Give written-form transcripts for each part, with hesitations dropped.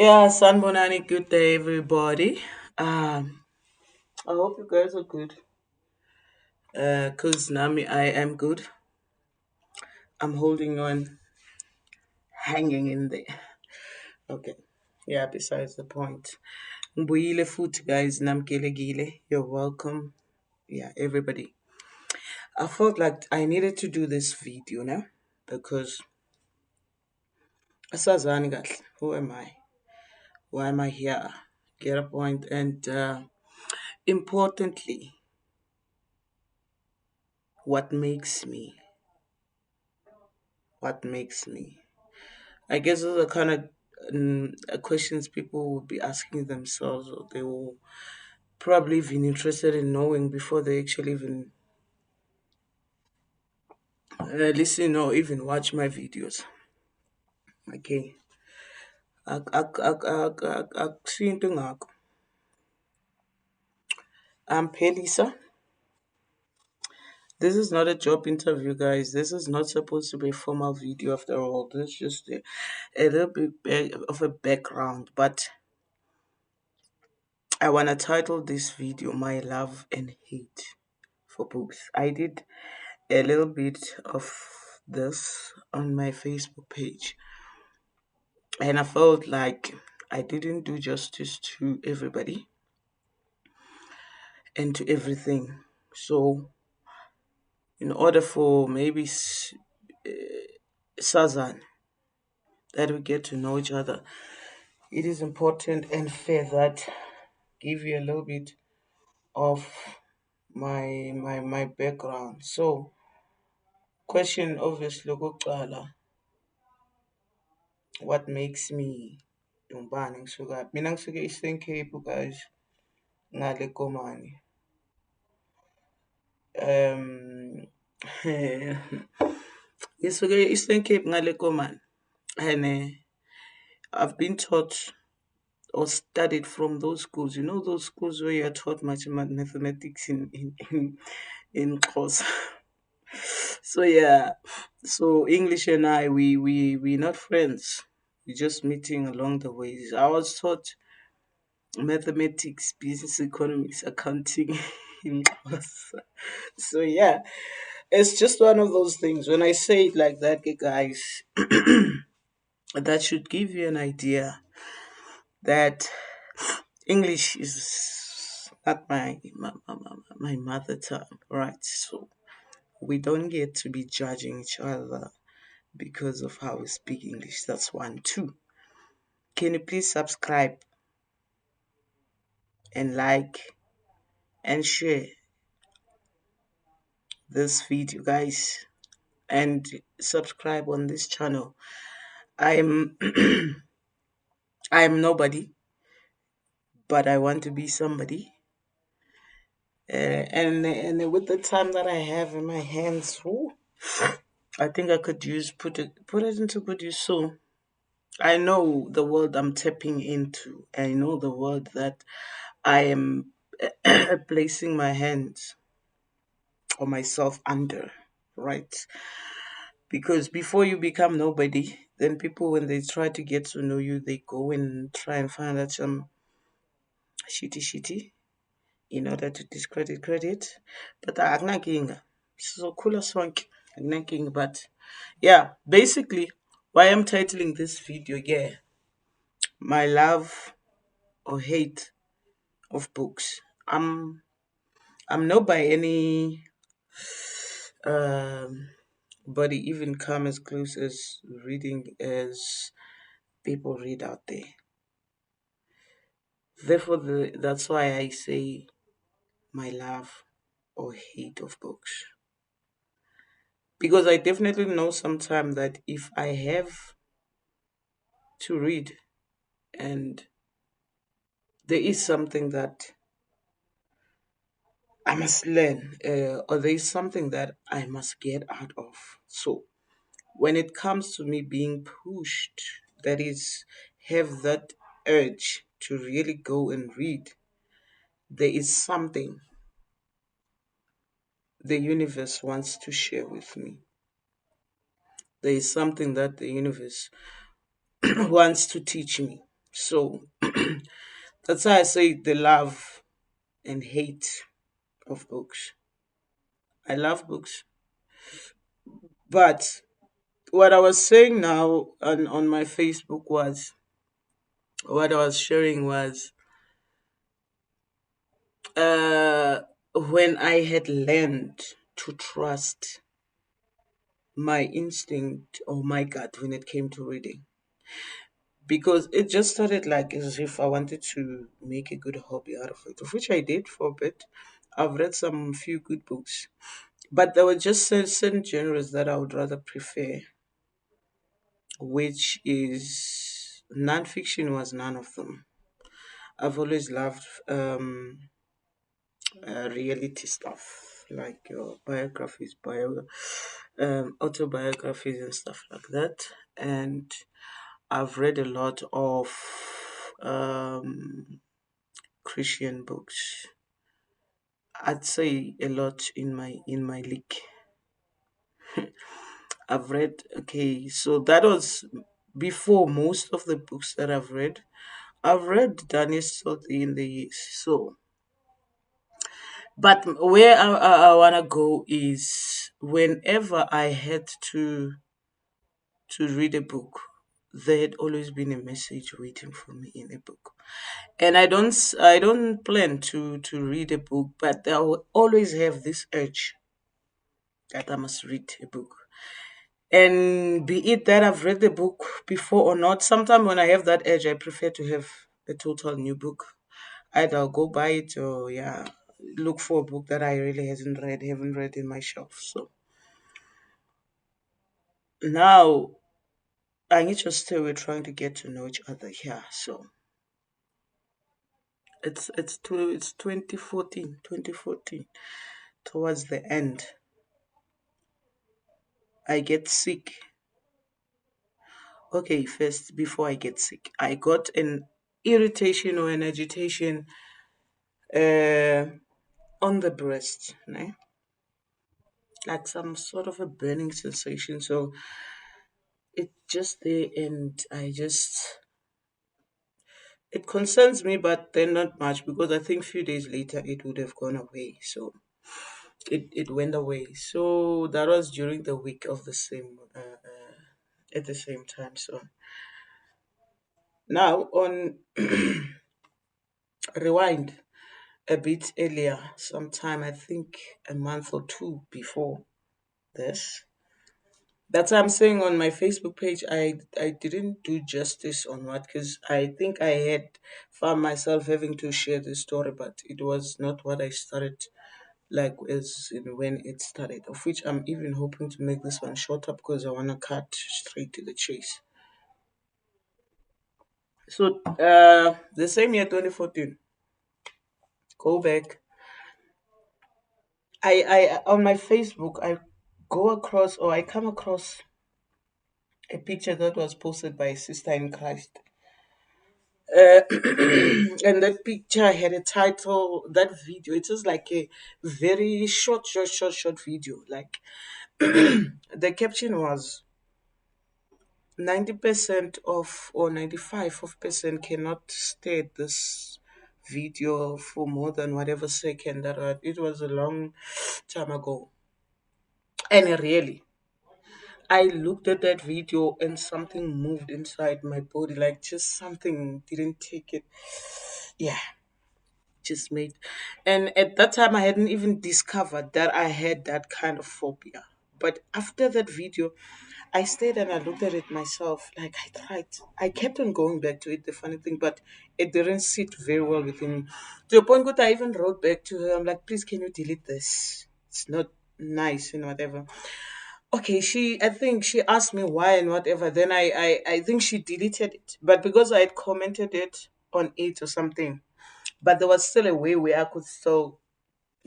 Yeah, Sanbonani, good day, everybody. I hope you guys are good. Cause Nami, I am good. I'm holding on, hanging in there. Okay. Yeah. Besides the point. Mbuyile futhi, guys. Namkelegile. You're welcome. Yeah, everybody. I felt like I needed to do this video now because asazani kahle. Who am I? Why am I here? Get a point. And importantly, what makes me? What makes me? I guess those are kind of questions people will be asking themselves, or they will probably even interested in knowing before they actually even listen or even watch my videos. Okay, akusiyo into engakho. I'm Phelisa. This is not a job interview, guys. This is not supposed to be a formal video after all. This is just a little bit of a background. But I want to title this video My Love and Hate for Books. I did a little bit of this on my Facebook page, and I felt like I didn't do justice to everybody and to everything. So, in order for maybe Sazan that we get to know each other, it is important and fair that give you a little bit of my background. So, question obviously okokuqala, what makes me Dumbani ngisuka mina ngisuke Eastern Cape, guys, ngale Komani. um ngisuke Eastern Cape ngale Komani, and I've been taught or studied from those schools, those schools where you're taught much about mathematics in Xhosa. So yeah, so English and I, we not friends. We're just meeting along the ways. I was taught mathematics, business, economics, accounting in class. So yeah, it's just one of those things. When I say it like that, guys, that should give you an idea that English is not my mother tongue, right? So we don't get to be judging each other because of how we speak English. That's one. Two, can you please subscribe and like and share this video, guys, and subscribe on this channel. I'm I'm nobody, but I want to be somebody. And with the time that I have in my hands, I think I could put it into good use. So I know the world I'm tapping into. I know the world that I am placing my hands or myself under, right? Because before you become nobody, then people, when they try to get to know you, they go and try and find out some shitty in order to discredit credit. But akunakinga. Sizokhula sonke, akunakinga. But yeah, basically, why I'm titling this video, yeah, my love or hate of books. I'm not by any um body even come as close as reading as people read out there. Therefore, that's why I say my love or hate of books. Because I definitely know sometime that if I have to read and there is something that I must learn, or there is something that I must get out of. So when it comes to me being pushed, that is, have that urge to really go and read, there is something the universe wants to share with me. There is something that the universe wants to teach me. So that's why I say the love and hate of books. I love books, but what I was saying now on my Facebook was, what I was sharing was, uh, when I had learned to trust my instinct or my gut when it came to reading, because it just started like as if I wanted to make a good hobby out of it, of which I did for a bit. I've read some few good books, but there were just certain genres that I would rather prefer, which is nonfiction was none of them. I've always loved reality stuff like biographies, autobiographies, and stuff like that. And I've read a lot of Christian books. I'd say a lot in my league. I've read, okay, so that was before most of the books that I've read. I've read Daniel Salt in the years. So, but where I want to go is whenever I had to read a book, there had always been a message waiting for me in a book. And I don't plan to read a book, but I will always have this urge that I must read a book. And be it that I've read the book before or not, sometimes when I have that urge, I prefer to have a total new book. Either I'll go buy it or, yeah, look for a book that I really haven't read in my shelf. So now I need to stay with trying to get to know each other here. So it's 2014 towards the end. I get sick. Okay, first before I get sick, I got an irritation or an agitation uh, on the breast, né? Like some sort of a burning sensation. So it just there, and it concerns me, but then not much because I think few days later it would have gone away. So it went away. So that was during the week of the same at the same time. So now on rewind a bit earlier, sometime I think a month or two before this. That's why I'm saying on my Facebook page, I didn't do justice on what, because I think I had found myself having to share the story, but it was not what I started like as in when it started. Of which I'm even hoping to make this one shorter because I want to cut straight to the chase. So the same year, 2014, go back. I on my Facebook, I go across or I come across a picture that was posted by a sister in Christ. And that picture had a title, that video, it was like a very short video. Like the caption was 90% of or 95 of percent cannot stay at this video for more than whatever second that it was a long time ago. And really, I looked at that video and something moved inside my body, like just something didn't take it. Yeah, just made. And at that time, I hadn't even discovered that I had that kind of phobia. But after that video, I stayed and I looked at it myself. Like I kept on going back to it. The funny thing, but it didn't sit very well with me. To a point that I even wrote back to her. I'm like, please, can you delete this? It's not nice and whatever. Okay, I think she asked me why and whatever. Then I think she deleted it. But because I had commented it on it or something, but there was still a way where I could still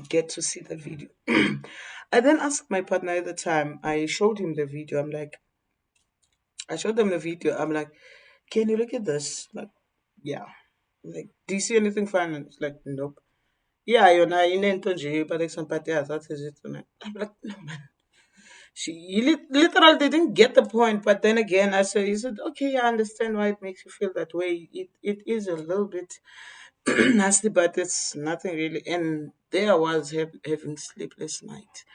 get to see the video. I then asked my partner at the time, I showed him the video. I showed them the video. I'm like, can you look at this? Like, yeah. Like, do you see anything fun? And it's like, nope. Yeah, you're not in into J, but like some party that is it. I'm like, no, man. Literally didn't get the point. But then again, I said, he said, okay, I understand why it makes you feel that way. It is a little bit nasty, but it's nothing really. And there I was having sleepless night.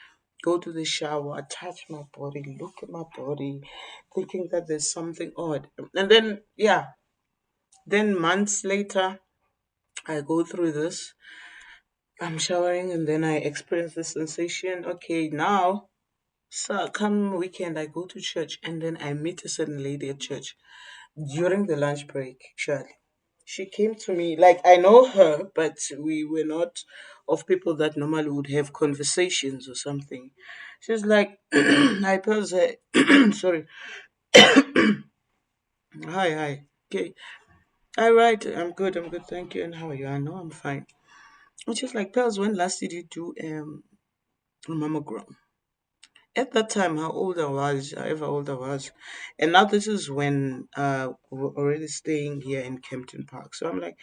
Go to the shower, touch my body, look at my body, thinking that there's something odd. And then, yeah, then months later, I go through this. I'm showering and then I experience the sensation. Okay, now, so come weekend, I go to church and then I meet a certain lady at church during the lunch break, actually. She came to me, like I know her, but we were not of people that normally would have conversations or something. She's like, I pose, sorry, hi. Okay, all right, I'm good, thank you. And how are you? I know I'm fine. And she's like, Pels, when last did you do a mammogram? At that time, how old I was, however old I was, and now this is when we're already staying here in Kempton Park. So I'm like,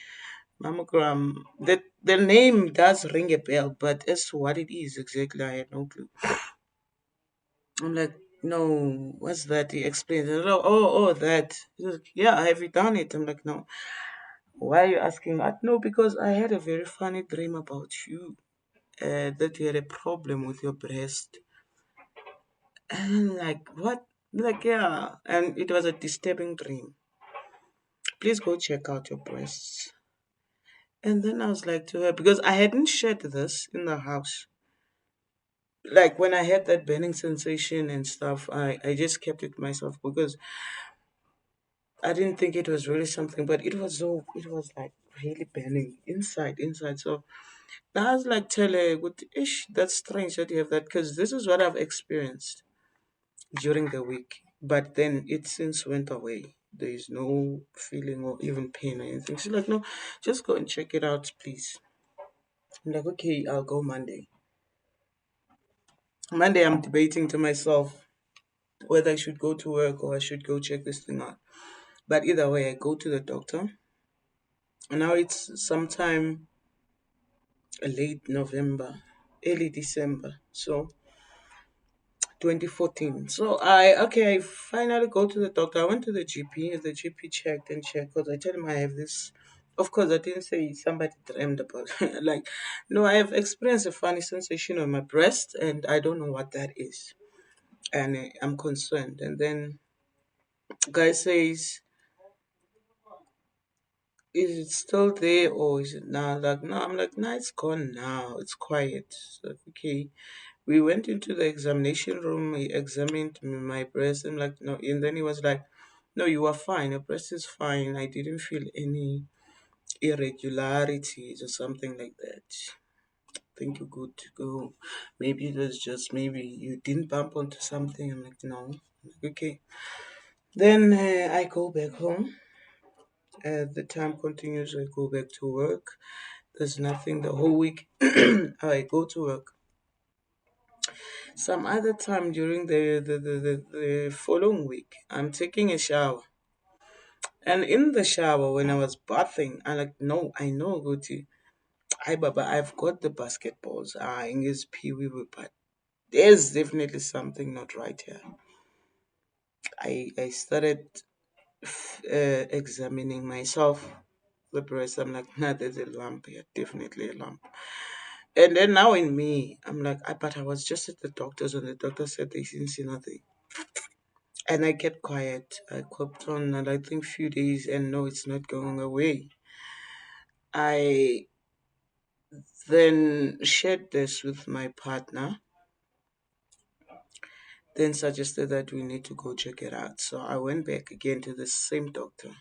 mammogram. The name does ring a bell, but as to what it is exactly, I had no clue. I'm like, no, what's that? He explains. That. He's like, yeah, have you done it? I'm like, no. Why are you asking that? No, because I had a very funny dream about you. That you had a problem with your breast. And I'm like, what? Like, yeah. And it was a disturbing dream. Please go check out your breasts. And then I was like to her, because I hadn't shared this in the house. Like when I had that burning sensation and stuff, I just kept it to myself because I didn't think it was really something, but it was like really burning inside. So now I was like, tell her, "What ish, that's strange that you have that because this is what I've experienced during the week. But then it since went away. There is no feeling or even pain or anything." She's like, no, just go and check it out, please. I'm like, okay, I'll go Monday. Monday, I'm debating to myself whether I should go to work or I should go check this thing out. But either way, I go to the doctor. And now it's sometime late November, early December. So 2014. So I finally go to the doctor. I went to the GP. The GP checked and checked because I tell him I have this. Of course, I didn't say somebody dreamed about like, no, I have experienced a funny sensation on my breast and I don't know what that is. And I'm concerned. And then guy says, is it still there or is it now? Like, no, I'm like, no, it's gone now. It's quiet. So, okay. We went into the examination room. He examined my breast. I'm like, no. And then he was like, no, you are fine. Your breast is fine. I didn't feel any irregularities or something like that. Think you're good to go. Maybe it was just maybe you didn't bump onto something. I'm like, no. I'm like, okay. Then I go back home. The time continues. I go back to work. There's nothing the whole week. I go to work. Some other time during the following week, I'm taking a shower. And in the shower, when I was bathing, I'm like, no, I know, Guti. I Baba, I've got the basketballs. In his pee wee, but there's definitely something not right here. I started examining myself, the breast. I'm like, nah, there's a lump here, definitely a lump. And then now in me, I'm like, but I was just at the doctor's and the doctor said they didn't see nothing. And I kept quiet. I kept on, and I think few days, and no, it's not going away. I then shared this with my partner, then suggested that we need to go check it out. So I went back again to the same doctor.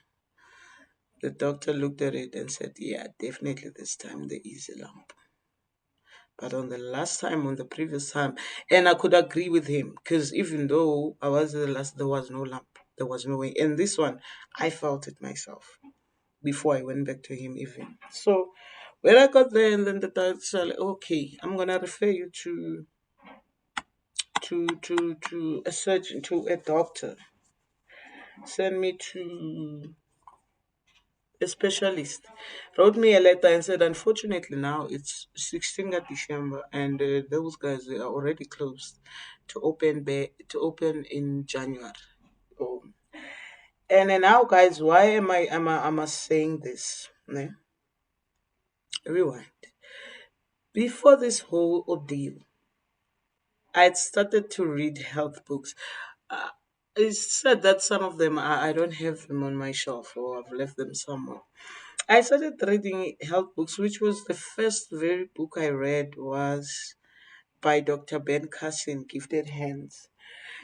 The doctor looked at it and said, yeah, definitely this time there is a lump. But on the last time, on the previous time, and I could agree with him because even though I was the last, there was no lump, there was no way. And this one, I felt it myself before I went back to him even. So when I got there, and then the doctor said, like, okay, I'm gonna refer you to a surgeon, to a doctor. Send me to a specialist, wrote me a letter and said, unfortunately, now it's 16th of December, and those guys are already closed to open in January. Oh. And then now, guys, why am I saying this? Ne? Rewind. Before this whole ordeal, I'd started to read health books. Uh, it's said that some of them I don't have them on my shelf or I've left them somewhere. I started reading health books, which was the first very book I read was by Dr. Ben Carson, Gifted Hands.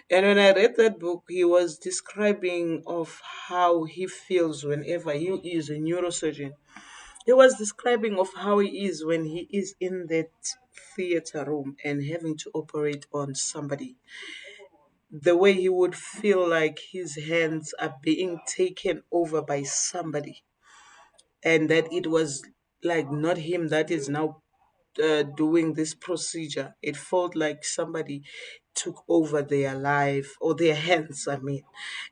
And when I read that book, he was describing of how he feels whenever he is a neurosurgeon. He was describing of how he is when he is in that theater room and having to operate on somebody. The way he would feel like his hands are being taken over by somebody, and that it was like not him that is now doing this procedure. It felt like somebody took over their life or their hands, I mean.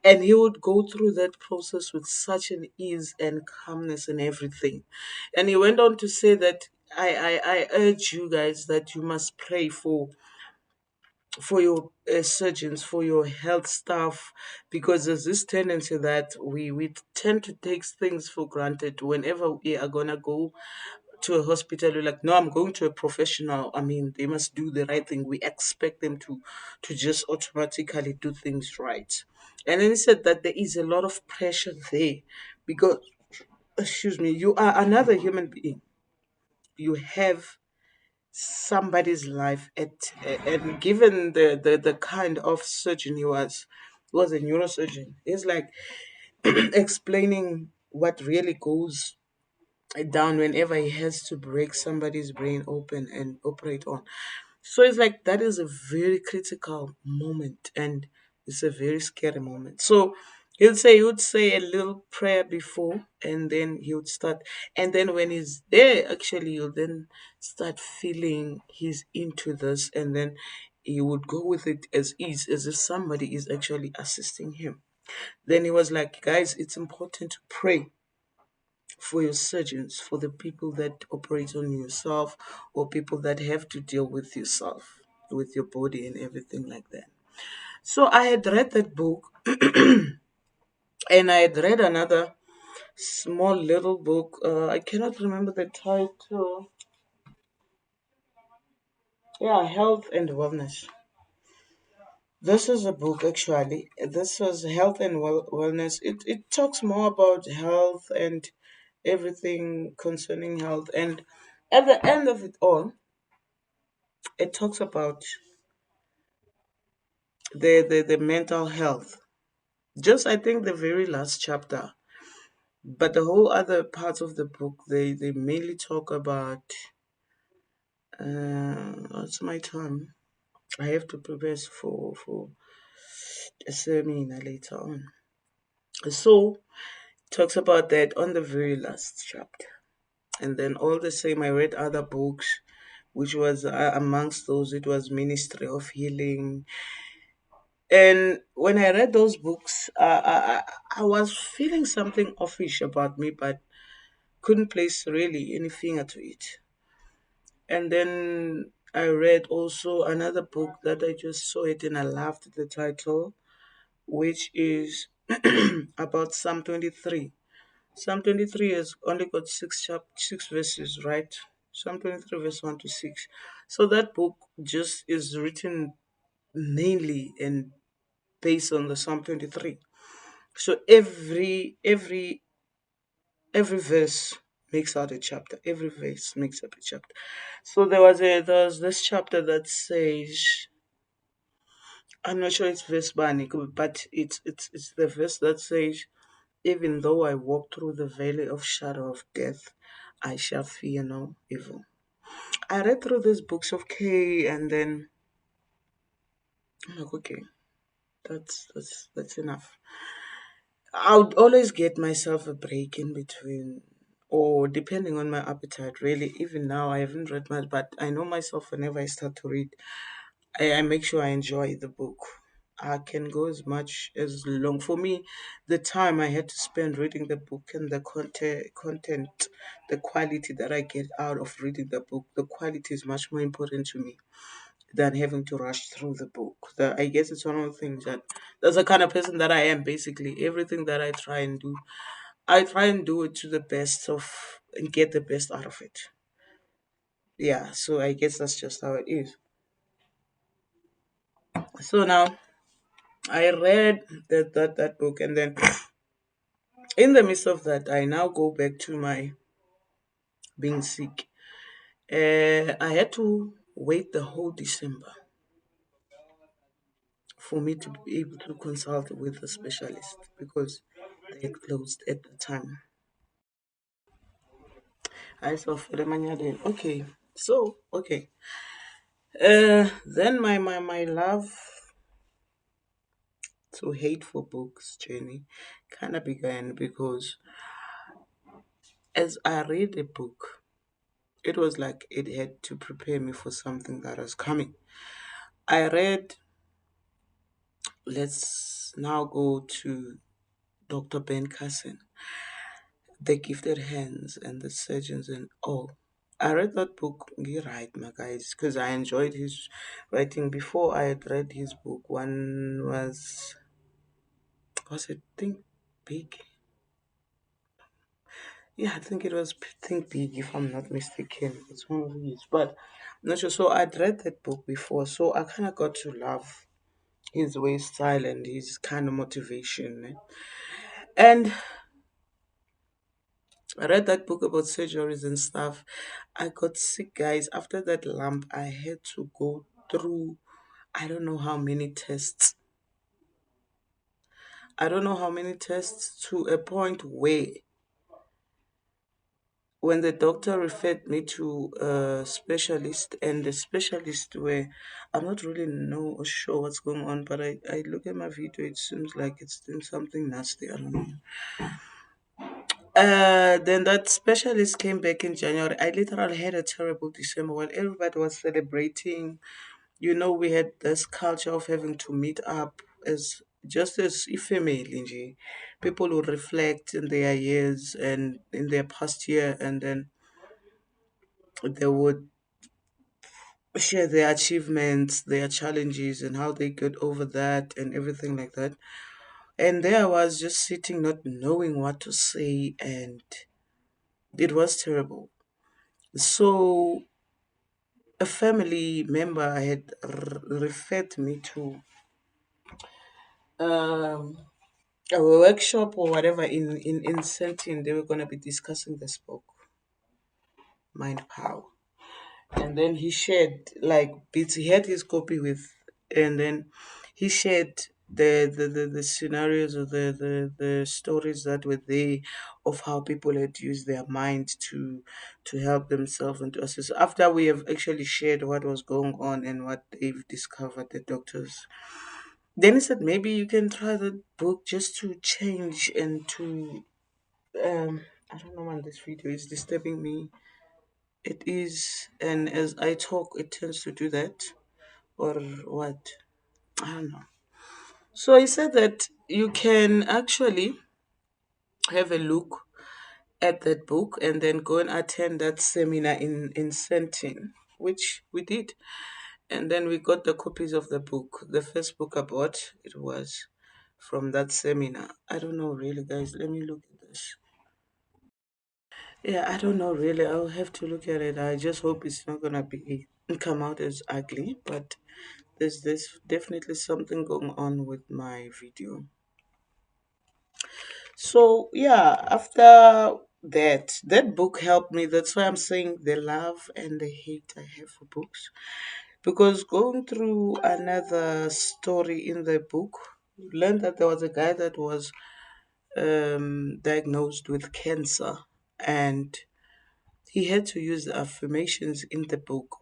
And he would go through that process with such an ease and calmness and everything. And he went on to say that I urge you guys that you must pray for your surgeons, for your health staff, because there's this tendency that we tend to take things for granted. Whenever we are gonna go to a hospital, you're like, no, I'm going to a professional. I mean, they must do the right thing. We expect them to just automatically do things right. And then he said that there is a lot of pressure there because, excuse me, you are another human being. You have somebody's life and given the kind of surgeon he was a neurosurgeon. He's like explaining what really goes down whenever he has to break somebody's brain open and operate on. So it's like that is a very critical moment and it's a very scary moment. So he would say a little prayer before and then he would start, and then when he's there actually you'll then start feeling he's into this, and then he would go with it as ease as if somebody is actually assisting him. Then he was like, guys, it's important to pray for your surgeons, for the people that operate on yourself, or people that have to deal with yourself, with your body and everything like that. So I had read that book, and I had read another small little book. I cannot remember the title. Yeah, Health and Wellness. This is a book actually. This was Health and Wellness. It talks more about health and everything concerning health. And at the end of it all, it talks about the mental health. Just I think the very last chapter. But the whole other parts of the book they mainly talk about what's my time? I have to prepare for a seminar later on. So talks about that on the very last chapter. And then all the same I read other books which was amongst those it was Ministry of Healing. And when I read those books, I was feeling something offish about me, but couldn't place really any finger to it. And then I read also another book that I just saw it and I loved the title, which is about Psalm 23. Psalm 23 has only got six verses, right? Psalm 23, verse 1 to 6. So that book just is written mainly and based on the Psalm 23. So every verse makes out a chapter. Every verse makes up a chapter. So there was this chapter that says, I'm not sure it's verse Bani, but it's the verse that says, even though I walk through the valley of shadow of death, I shall fear no evil. I read through these books of K and then I'm like, okay, that's enough. I would always get myself a break in between, or depending on my appetite, really. Even now, I haven't read much, but I know myself whenever I start to read, I make sure I enjoy the book. I can go as much as long. For me, the time I had to spend reading the book and the content, the quality that I get out of reading the book, the quality is much more important to me than having to rush through the book. I guess it's one of the things that that's the kind of person that I am. Basically, everything that I try and do it to the best of and get the best out of it. Yeah, so I guess that's just how it is. So now I read that book, and then in the midst of that, I now go back to my being sick. I had to wait the whole December for me to be able to consult with a specialist because they had closed at the time. I saw Felemanyadin. Okay, so okay. Then my love to hate for books journey kind of began because as I read a book, it was like it had to prepare me for something that was coming. I read, let's now go to Dr. Ben Carson, The Gifted Hands and the Surgeons and All. I read that book, right, my guys, because I enjoyed his writing. Before I had read his book, one was it Think Big? Yeah, I think it was Think Big, if I'm not mistaken. It's one of his, but I'm not sure. So I'd read that book before, so I kind of got to love his way style and his kind of motivation. And I read that book about surgeries and stuff. I got sick, guys. After that lump, I had to go through I don't know how many tests. I don't know how many tests to a point where when the doctor referred me to a specialist and the specialist were I'm not really know or sure what's going on, but I look at my video, it seems like it's doing something nasty. I don't know. Then that specialist came back in January. I literally had a terrible December while everybody was celebrating. You know, we had this culture of having to meet up as just as a family. Nje. People would reflect in their years and in their past year, and then they would share their achievements, their challenges, and how they get over that and everything like that. And there I was just sitting, not knowing what to say, and it was terrible. So a family member had referred me to um, a workshop or whatever in Sentin. They were going to be discussing this book, Mind Power. And then he shared like bits. He had his copy with, and then he shared the scenarios or the stories that were there of how people had used their mind to help themselves and to assist. After we have actually shared what was going on and what they've discovered, the doctors. Then he said maybe you can try the book just to change and to I don't know why this video is disturbing me. It is, and as I talk, it tends to do that, or what? I don't know. So he said that you can actually have a look at that book and then go and attend that seminar in Sentin, which we did. And then we got the copies of the book. The first book I bought, it was from that seminar. I don't know really, guys. Let me look at this. Yeah, I don't know really. I'll have to look at it. I just hope it's not gonna be come out as ugly, but there's definitely something going on with my video. So yeah, after that book helped me. That's why I'm saying the love and the hate I have for books. Because going through another story in the book, learned that there was a guy that was diagnosed with cancer, and he had to use the affirmations in the book.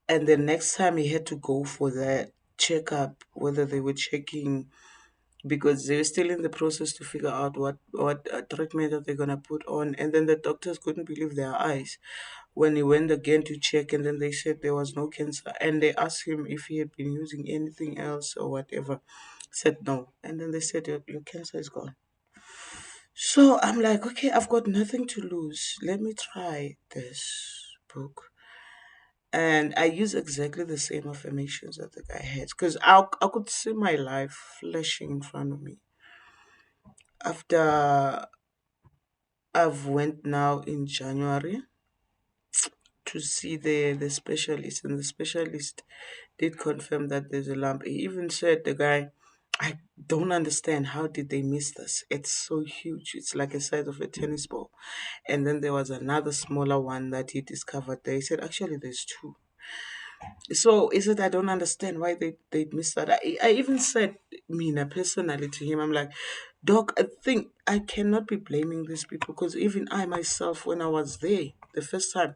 And the next time he had to go for that checkup, whether they were checking because they were still in the process to figure out what treatment that they're gonna put on, and then the doctors couldn't believe their eyes when he went again to check, and then they said there was no cancer, and they asked him if he had been using anything else or whatever. Said no, and then they said your cancer is gone. So I'm like, okay, I've got nothing to lose. Let me try this book. And I use exactly the same affirmations that the guy had, because I could see my life flashing in front of me. After I've went now in January to see the specialist, and the specialist did confirm that there's a lump. He even said, the guy, I don't understand, how did they miss this? It's so huge. It's like the size of a tennis ball. And then there was another smaller one that he discovered there. He said, actually, there's two. So he said, I don't understand why they missed that. I even said, Mina, personally to him, I'm like, Doc, I think I cannot be blaming these people, because even I myself, when I was there the first time,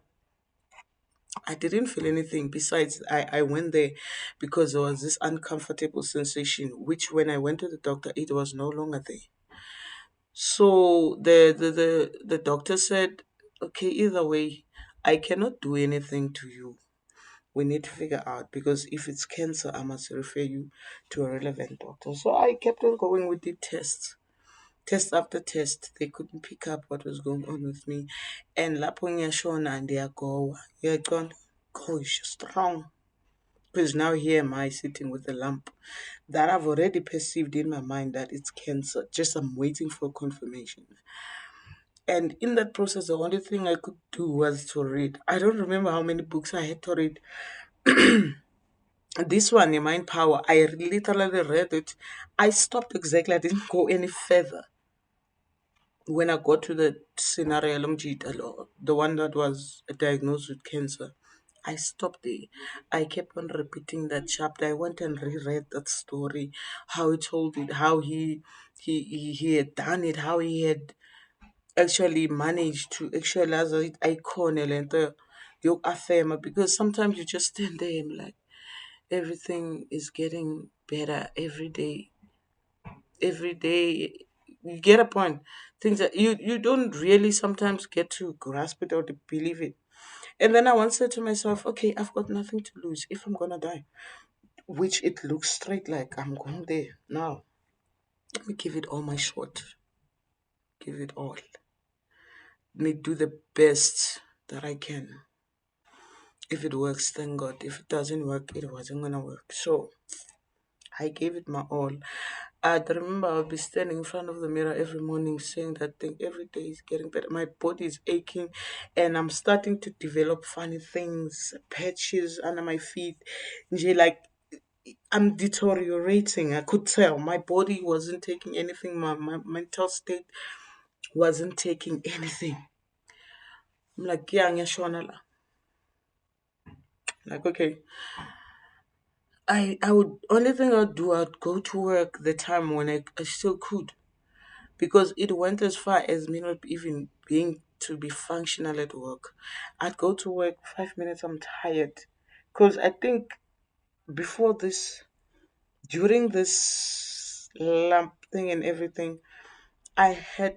I didn't feel anything. Besides, I went there because there was this uncomfortable sensation, which when I went to the doctor, it was no longer there. So the doctor said, okay, either way, I cannot do anything to you. We need to figure out, because if it's cancer, I must refer you to a relevant doctor. So I kept on going with the tests. Test after test, they couldn't pick up what was going on with me. And lapho ngiyashona ndiyagowa. Ngiyaqonda, gosh, strong. Because now here am I sitting with a lump that I've already perceived in my mind that it's cancer. Just I'm waiting for confirmation. And in that process, the only thing I could do was to read. I don't remember how many books I had to read. This one, your mind power, I literally read it. I stopped exactly. I didn't go any further. When I got to the scenario, the one that was diagnosed with cancer, I stopped there. I kept on repeating that chapter. I went and reread that story, how he told it, how he had done it, how he had actually managed to actually as an icon and you affirm, because sometimes you just stand there and like everything is getting better every day. Every day you get a point. Things that you don't really sometimes get to grasp it or to believe it. And then I once said to myself, okay, I've got nothing to lose if I'm gonna die, which it looks straight like I'm going there now. Let me give it all my shot. Give it all. Let me do the best that I can. If it works, thank God. If it doesn't work, it wasn't gonna work. So I gave it my all. I remember I'll be standing in front of the mirror every morning saying that thing. Every day is getting better. My body is aching, and I'm starting to develop funny things, patches under my feet. Nje, like I'm deteriorating. I could tell my body wasn't taking anything. My mental state wasn't taking anything. I'm like, yeah, ngiyashona la. Like, okay, I would only thing I'd do, I'd go to work the time when I still could, because it went as far as me not even being to be functional at work. I'd go to work 5 minutes, I'm tired. Because I think before this, during this lump thing and everything, I had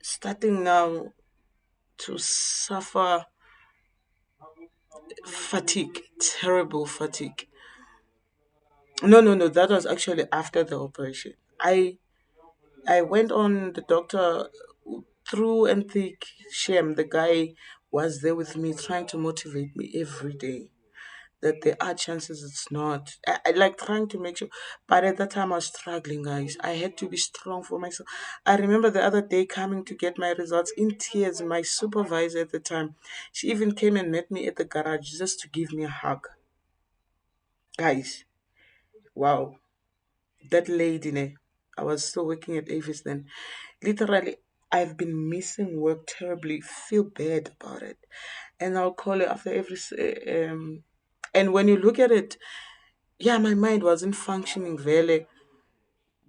starting now to suffer fatigue, terrible fatigue. No, no, no, that was actually after the operation. I went on the doctor through and thick. Shame, the guy was there with me, trying to motivate me every day that there are chances it's not. I like trying to make sure, but at that time I was struggling, guys. I had to be strong for myself. I remember the other day coming to get my results in tears. My supervisor at the time, she even came and met me at the garage just to give me a hug. Guys, wow. That lady, ne, I was still working at Avis then. Literally, I've been missing work terribly, feel bad about it. And I'll call her after and when you look at it, yeah, my mind wasn't functioning really,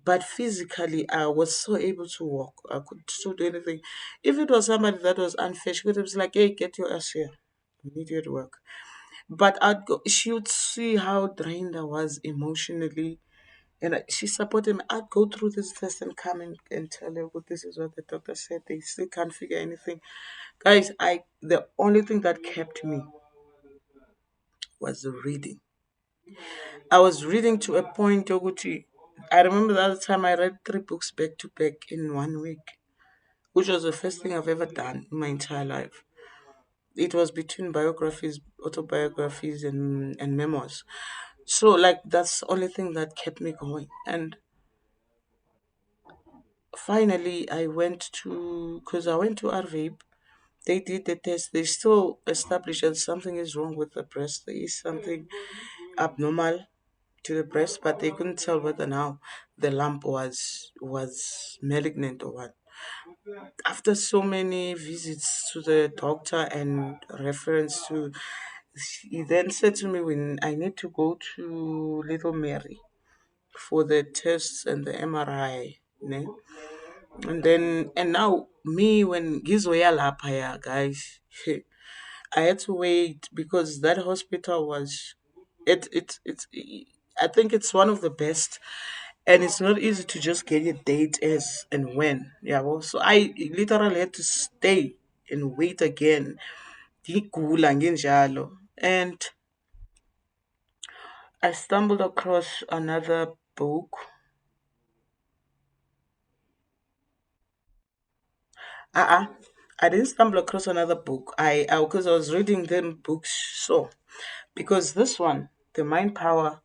but physically I was so able to walk. I could still do anything. If it was somebody that was unfair, she could have been like, hey, get your ass here. We need you to work. But I'd go, she would see how drained I was emotionally, And she supported me. I'd go through this test and come and tell her, well, this is what the doctor said. They still can't figure anything. Guys, the only thing that kept me was the reading. I was reading to a point, Oguchi. I remember the other time I read 3 books back to back in 1 week, which was the first thing I've ever done in my entire life. It was between biographies, autobiographies, and memoirs. So, like, that's the only thing that kept me going. And finally, because I went to RVIP, they did the test. They still established that something is wrong with the breast. There is something abnormal to the breast, but they couldn't tell whether now the lump was malignant or what. After so many visits to the doctor and reference to, he then said to me, when I need to go to Little Mary for the tests and the MRI, ne? And now me when Gizoya Lapaya guys, I had to wait because that hospital was it's I think it's one of the best, and it's not easy to just get a date as and when. Yeah, well, so I literally had to stay and wait again. Ngigula nginjalo. And I stumbled across another book. Uh-uh. I didn't stumble across another book. I because I was reading them books. So because this one, the mind power,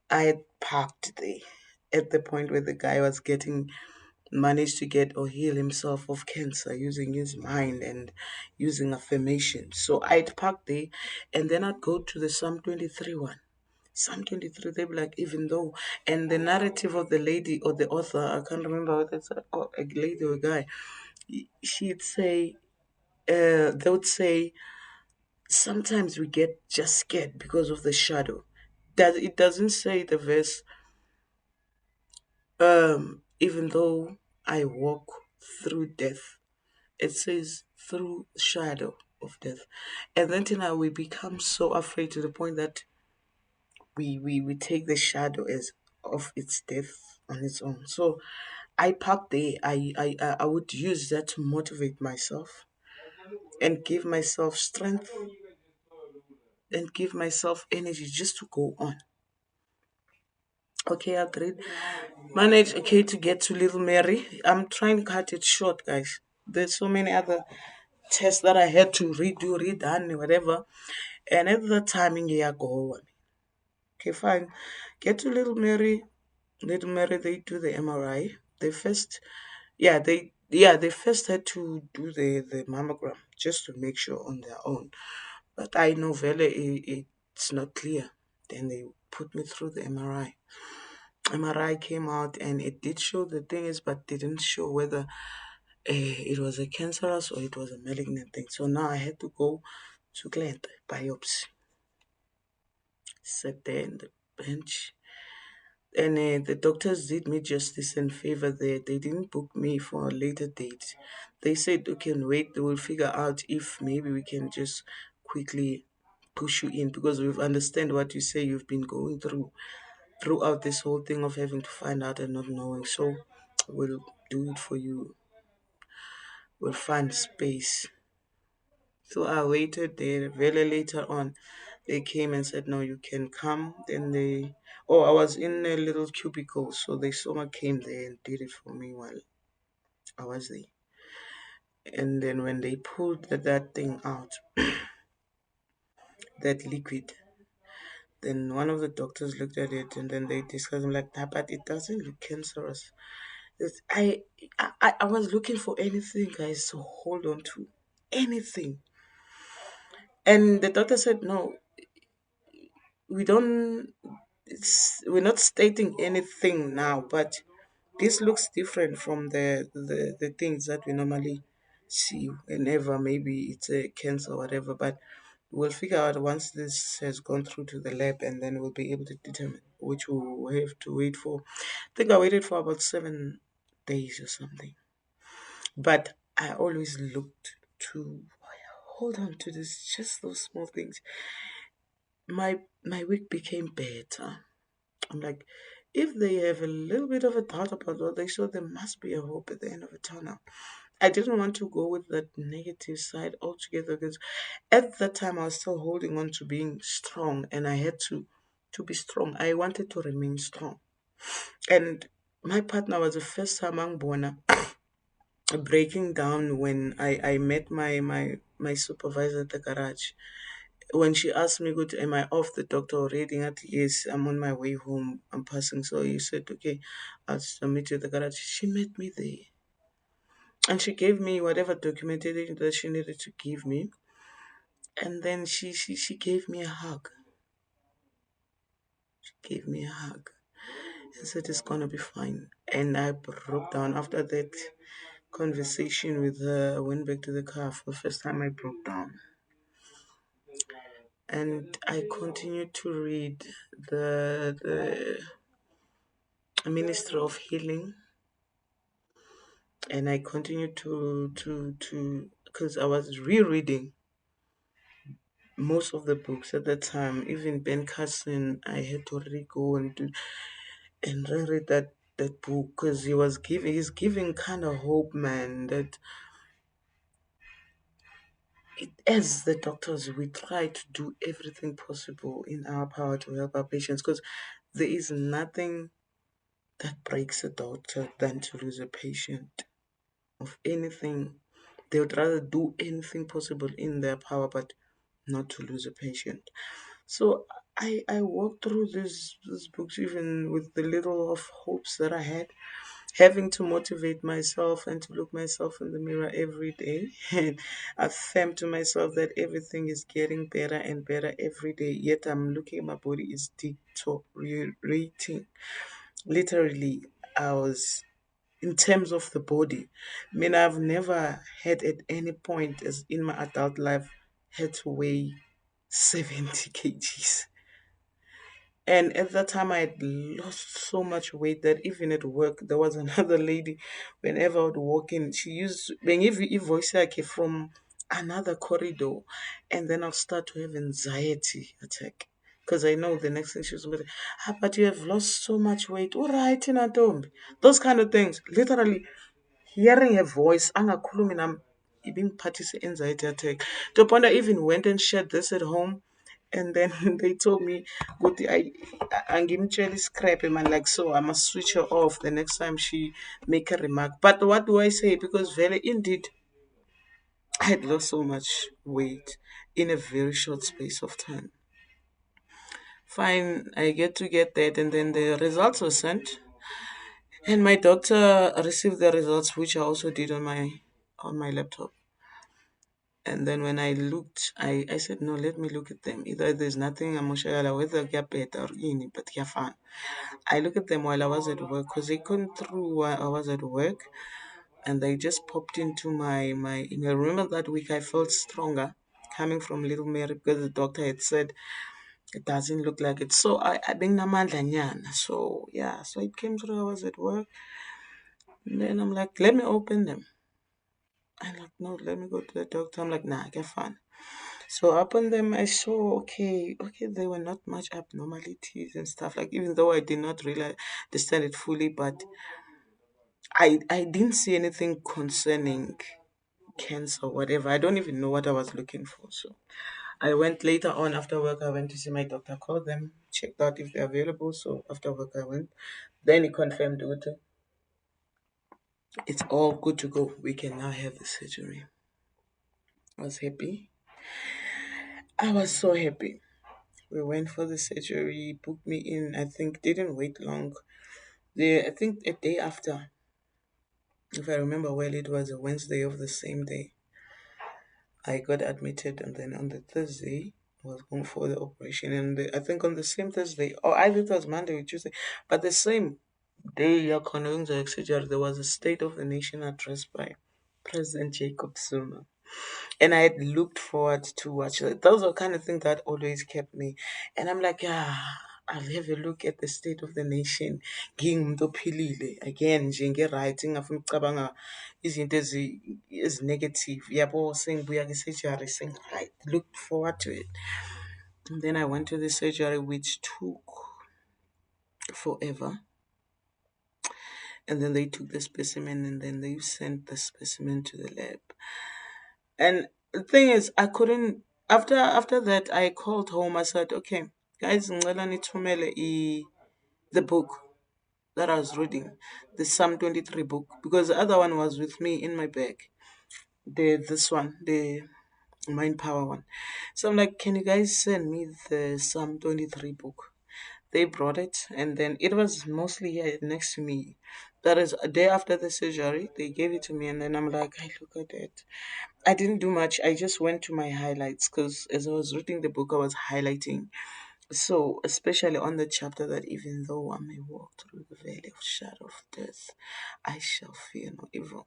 I had parked there at the point where the guy was getting managed to get or heal himself of cancer using his mind and using affirmation. So I'd park there, and then I'd go to the Psalm 23 one. Psalm 23, they'd be like, even though, and the narrative of the lady or the author, I can't remember whether it's a lady or a guy, she'd say, they would say, sometimes we get just scared because of the shadow. That it doesn't say the verse, even though I walk through death, it says through shadow of death. And then Tina, we become so afraid to the point that we take the shadow as of its death on its own. So I parked there. I would use that to motivate myself and give myself strength and give myself energy just to go on. Okay, agreed. Manage, okay, to get to Little Mary. I'm trying to cut it short, guys. There's so many other tests that I had to redo, redone, whatever. And at the timing, yeah, go on. Okay, fine. Get to Little Mary. Little Mary, they do the MRI. They first, they first had to do the mammogram just to make sure on their own. But I know Vele, it's not clear. Then they put me through the MRI. MRI came out and it did show the thing is, but didn't show whether it was a cancerous or it was a malignant thing. So now I had to go to Glent biopsy. Sat there in the bench. And the doctors did me justice and favor there. They didn't book me for a later date. They said, okay, wait, they will figure out if maybe we can just quickly push you in because we've understand what you say you've been going through throughout this whole thing of having to find out and not knowing. So we'll do it for you. We'll find space. So I waited there. Very later on, they came and said, "No, you can come." Then I was in a little cubicle, so they someone came there and did it for me while I was there. And then when they pulled that thing out, that liquid, then one of the doctors looked at it and then they discussed. I'm like, "Ah, but it doesn't look cancerous." It's, I was looking for anything, guys, to hold on to, anything. And the doctor said, "No, we don't. We're not stating anything now, but this looks different from the things that we normally see whenever maybe it's a cancer or whatever. But we'll figure out once this has gone through to the lab, and then we'll be able to determine which we'll have to wait for. I think I waited for about 7 days or something. But I always looked to hold on to this, just those small things. My week became better. I'm like, if they have a little bit of a doubt about what they saw, there must be a hope at the end of the tunnel. I didn't want to go with that negative side altogether because at that time I was still holding on to being strong, and I had to be strong. I wanted to remain strong. And my partner was the first time born breaking down when I met my supervisor at the garage. When she asked me, "Good, am I off the doctor already?" At yes, I'm on my way home. I'm passing. So he said, "Okay, I'll meet you at the garage." She met me there, and she gave me whatever documentation that she needed to give me, and then she gave me a hug. Gave me a hug and said it's gonna be fine. And I broke down after that conversation with her. I went back to the car for the first time. I broke down, and I continued to read the Ministry of Healing, and I continued to because I was rereading most of the books at that time. Even Ben Carson, I had to really go and reread that book because he's giving kind of hope, man. That as the doctors, we try to do everything possible in our power to help our patients because there is nothing that breaks a doctor than to lose a patient of anything. They would rather do anything possible in their power, but not to lose a patient. So I walked through these books even with the little of hopes that I had, having to motivate myself and to look myself in the mirror every day and affirm to myself that everything is getting better and better every day. Yet I'm looking, my body is deteriorating. Literally, I was in terms of the body. I mean, I've never had at any point as in my adult life had to weigh 70 kgs. And at that time, I had lost so much weight that even at work, there was another lady. Whenever I would walk in, she used being if voice like from another corridor, and then I'll start to have anxiety attack because I know the next thing she was going to say, but you have lost so much weight. All right, Inatombi. Those kind of things. Literally, hearing her voice, angakhulumi nami, ibingiphathisa anxiety attack. To the point I even went and shared this at home, and then they told me, "Good, angimtshela scrap man, like so I must switch her off the next time she make a remark." But what do I say? Because very indeed, I had lost so much weight in a very short space of time. Fine, I get that, and then the results were sent, and my doctor received the results, which I also did on my laptop. And then when I looked, I said, no, let me look at them. Either there's nothing I'm whether better or in, but fine. I look at them while I was at work because they came through while I was at work, and they just popped into my email. Remember that week I felt stronger coming from Little Mary because the doctor had said it doesn't look like it. So I been namandla nyana. So yeah, so it came through. I was at work, and then I'm like, let me open them. I'm like, no, let me go to the doctor. I'm like, nah, I get fine. So upon them, I saw okay, there were not much abnormalities and stuff. Like even though I did not really understand it fully, but I didn't see anything concerning cancer or whatever. I don't even know what I was looking for. So I went later on after work. I went to see my doctor. Called them, checked out if they're available. So after work, I went. Then he confirmed, "Ute, it's all good to go. We can now have the surgery." I was happy. I was so happy. We went for the surgery, booked me in. I think didn't wait long. I think a day after, if I remember well, it was a Wednesday of the same day. I got admitted, and then on the Thursday, I was going for the operation. And I think on the same Thursday, or either it was Monday or Tuesday, but the same day, there was a State of the Nation address by President Jacob Zuma. And I had looked forward to watch it. Those are kind of things that always kept me. And I'm like, I'll have a look at the state of the nation. Ngingumuntu ophilile. Again, nje nge-right, ngingafuni ukucabanga izinto ezi-negative. Yabo, sengibuya kwi-surgery, sengi-right. Looked forward to it. And then I went to the surgery, which took forever. And then they took the specimen and then they sent the specimen to the lab. And the thing is, I couldn't. After that, I called home. I said, "Okay, guys, ngicela nithumele the book that I was reading, the Psalm 23 book, because the other one was with me in my bag. This one, the Mind Power one. So I'm like, can you guys send me the Psalm 23 book?" They brought it, and then it was mostly here next to me. That is a day after the surgery. They gave it to me, and then I'm like, I look at it. I didn't do much. I just went to my highlights because as I was reading the book, I was highlighting. So, especially on the chapter that even though I may walk through the valley of shadow of death, I shall fear no evil.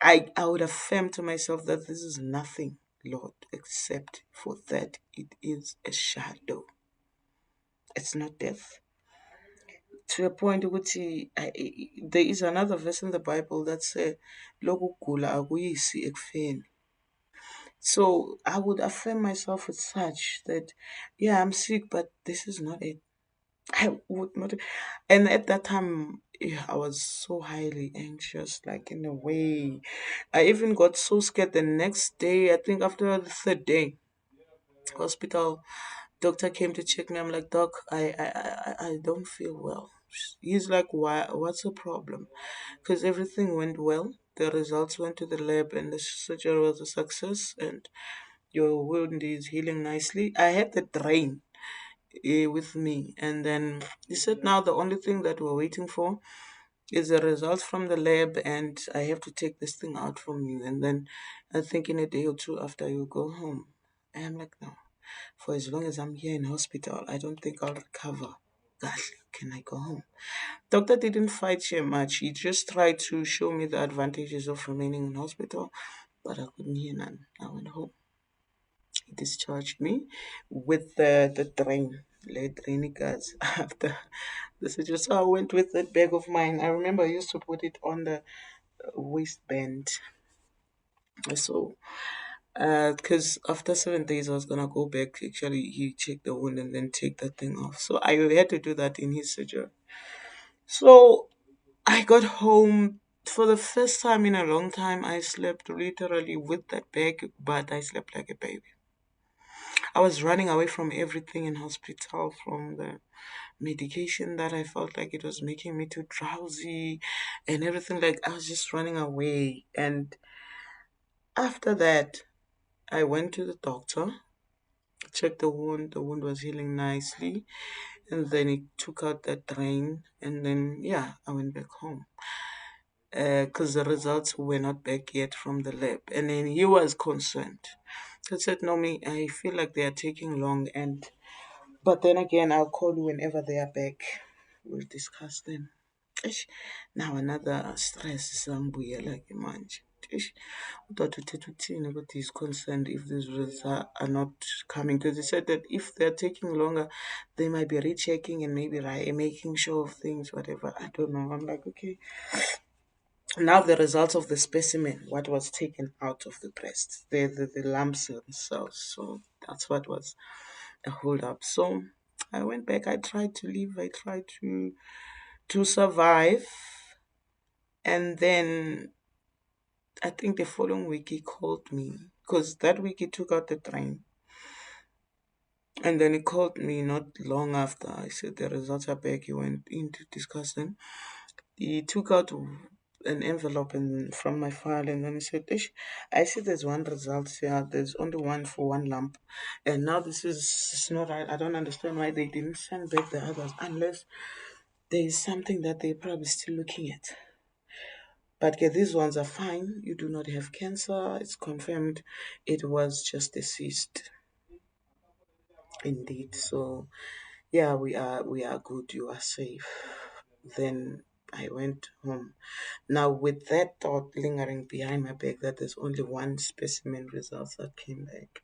I would affirm to myself that this is nothing, Lord, except for that it is a shadow. It's not death. To a point which there is another verse in the Bible that says, "Lokugula akuyisi ekufeni." So I would affirm myself with such that, yeah, I'm sick, but this is not it. I would not. And at that time, yeah, I was so highly anxious, like in a way. I even got so scared the next day. I think after the third day, hospital doctor came to check me. I'm like, "Doc, I don't feel well." He's like, "Why? What's the problem?" Because everything went well. The results went to the lab, and the surgery was a success. And your wound is healing nicely. I had the drain with me, and then he said, "Now the only thing that we're waiting for is the results from the lab, and I have to take this thing out from you. And then I think in a day or two after you go home." And I'm like, "No, for as long as I'm here in hospital, I don't think I'll recover. Gosh, can I go home?" Doctor didn't fight here much. He just tried to show me the advantages of remaining in hospital, but I couldn't hear none. I went home. He discharged me with the drain, lead drainy gas after the surgery. So I went with that bag of mine. I remember I used to put it on the waistband. So, because after 7 days, I was gonna go back. Actually, he checked the wound and then take that thing off. So I had to do that in his surgery. So I got home for the first time in a long time. I slept literally with that bag, but I slept like a baby. I was running away from everything in hospital, from the medication that I felt like it was making me too drowsy and everything. Like I was just running away. And after that, I went to the doctor, checked the wound. The wound was healing nicely. And then he took out that drain. And then, yeah, I went back home. Because the results were not back yet from the lab. And then he was concerned. He said, "No, me, I feel like they are taking long, and but then again, I'll call you whenever they are back. We'll discuss them." Eish, now another stress sambuyela ke manje. Eish, udade uthetha uthini ukuthi he's concerned if these results are not coming, because he said that if they're taking longer, they might be rechecking and maybe making sure of things, whatever. I don't know. I'm like, okay. Now the results of the specimen, what was taken out of the breast, the lumps themselves. So that's what was a hold up. So I went back. I tried to live. I tried to survive. And then I think the following week he called me because that week he took out the train. And then he called me not long after. I said the results are back. He went in to discuss them. He took out an envelope from my file, and then he said, "Ish, I see there's one result here. There's only one for one lump. And now this is it's not right. I don't understand why they didn't send back the others unless there is something that they're probably still looking at. But yeah, these ones are fine. You do not have cancer. It's confirmed it was just a cyst indeed. So yeah, we are good. You are safe." Then I went home. Now, with that thought lingering behind my back that there's only one specimen results that came back,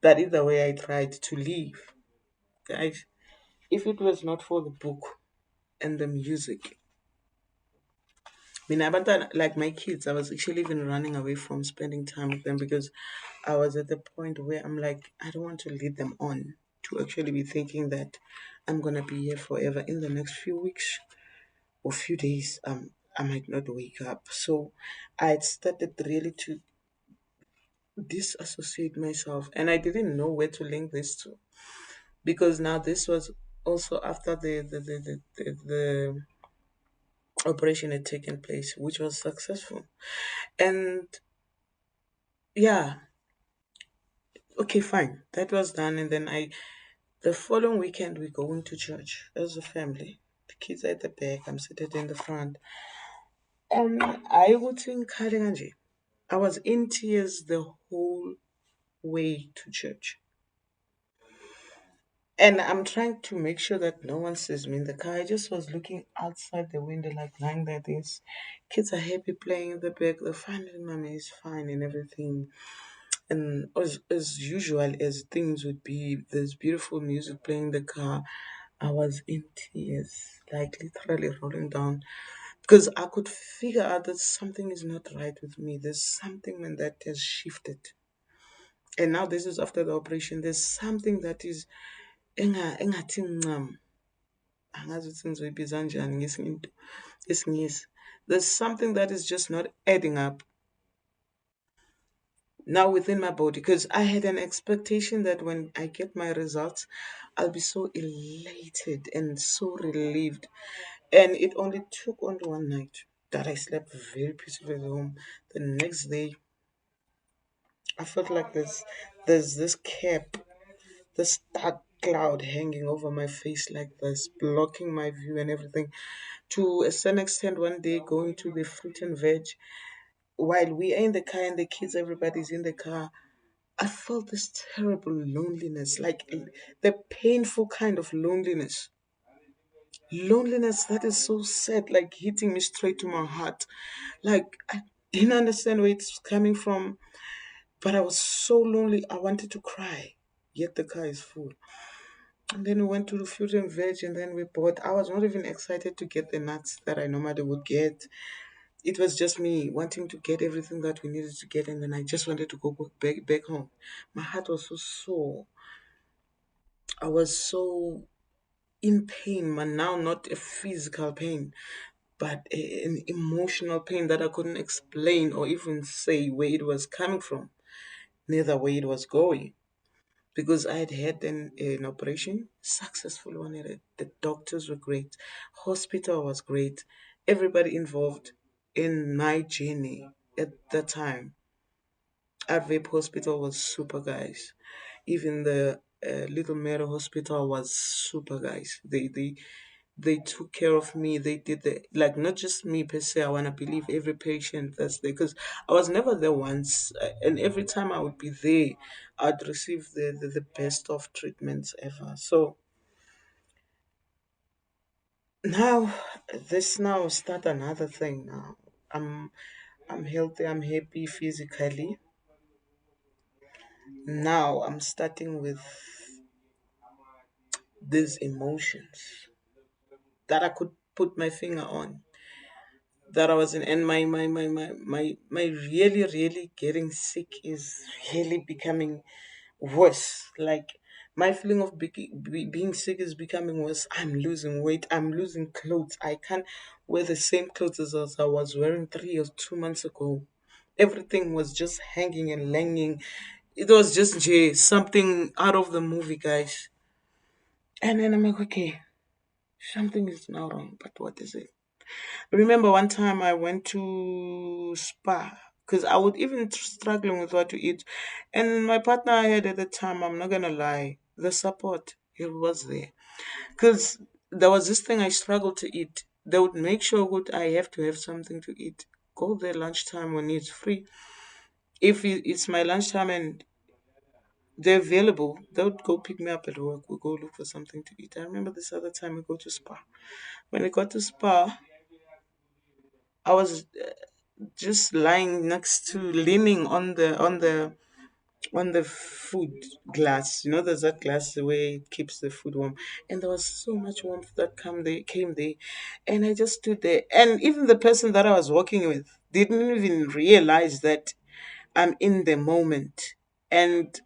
that either way I tried to leave. Guys, if it was not for the book and the music, I mean, like my kids, I was actually even running away from spending time with them because I was at the point where I'm like, I don't want to lead them on to actually be thinking that I'm gonna be here forever in the next few weeks or few days. I might not wake up. So I had started really to disassociate myself, and I didn't know where to link this to, because now this was also after the operation had taken place, which was successful. And yeah, okay, fine, that was done. And then the following weekend we go into church as a family. The kids are at the back, I'm seated in the front. And I would think I was in tears the whole way to church. And I'm trying to make sure that no one sees me in the car. I just was looking outside the window, like lying there. These kids are happy playing in the back. The family mommy is fine and everything. And as usual, as things would be, there's beautiful music playing in the car. I was in tears, like literally rolling down, because I could figure out that something is not right with me. There's something when that has shifted. And now this is after the operation. There's something that is engathi ncam. Angazi ukuthi ngizoyibiza kanjani ngesingisi. There's something that is just not adding up now within my body, because I had an expectation that when I get my results, I'll be so elated and so relieved. And it only took only one night that I slept very peacefully at home. The next day, I felt like there's this cap, this dark cloud hanging over my face like this, blocking my view and everything. To a certain extent, one day going to the fruit and veg, while we are in the car and the kids, everybody's in the car, I felt this terrible loneliness, like the painful kind of loneliness. Loneliness that is so sad, like hitting me straight to my heart. Like, I didn't understand where it's coming from, but I was so lonely. I wanted to cry, yet the car is full. And then we went to the fruit and veg, and then we bought. I was not even excited to get the nuts that I normally would get. It was just me wanting to get everything that we needed to get, and then I just wanted to go back home. My heart was so sore. I was so in pain, but now not a physical pain, but an emotional pain that I couldn't explain or even say where it was coming from, neither where it was going. Because I had had an operation, successful one. The doctors were great, hospital was great, everybody involved in my journey at that time. Advape Hospital was super, guys. Even the Little Mary Hospital was super, guys. They took care of me. They did the, like, not just me per se. I wanna believe every patient that's there, because I was never there once, and every time I would be there, I'd receive the best of treatments ever. So now this now start another thing now. I'm healthy. I'm happy physically. Now I'm starting with these emotions that I could put my finger on, that I was in, and my really really getting sick is really becoming worse. Like, my feeling of being sick is becoming worse. I'm losing weight. I'm losing clothes. I can't wear the same clothes as I was wearing 3 or 2 months ago. Everything was just hanging and langing. It was just something out of the movie, guys. And then I'm like, okay, something is now wrong, but what is it? Remember one time I went to spa, because I would even struggling with what to eat, and my partner I had at the time, I'm not gonna lie, the support, it was there, because there was this thing I struggled to eat. They would make sure that I have to have something to eat. Go there lunchtime when it's free. If it's my lunchtime and they're available, they would go pick me up at work. We go look for something to eat. I remember this other time we go to spa. When we got to spa, I was just lying next to, leaning on the food glass. You know, there's that glass where it keeps the food warm, and there was so much warmth that came there, and I just stood there, and even the person that I was walking with didn't even realize that I'm in the moment. And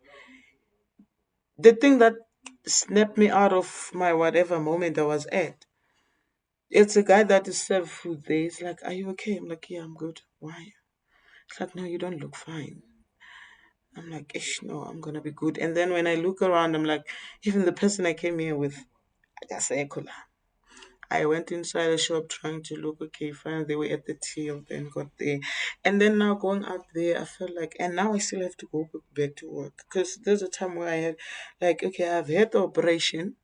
the thing that snapped me out of my whatever moment I was at, It's a guy that is served food there. He's like, "Are you okay?" I'm like, "Yeah, I'm good." "Why?" It's like, "No, you don't look fine." I'm like, "Ish, no, I'm gonna be good." And then when I look around, I'm like, even the person I came here with, I just say, "Kola." I went inside the shop trying to look okay, fine. They were at the till, then got there. And then now going out there, I felt like, and now I still have to go back to work. Because there's a time where I had, like, okay, I've had the operation.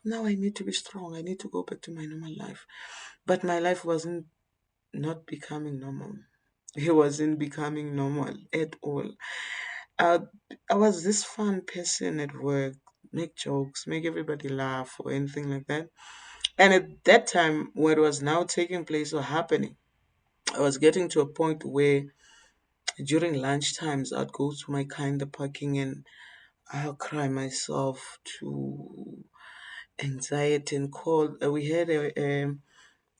Now I need to be strong. I need to go back to my normal life. But my life wasn't not becoming normal. It wasn't becoming normal at all. Uh, I was this fun person at work, make jokes, make everybody laugh or anything like that. And at that time, what was now taking place or happening, I was getting to a point where during lunch times, I'd go to my kind of parking and I'll cry myself to anxiety and call. We had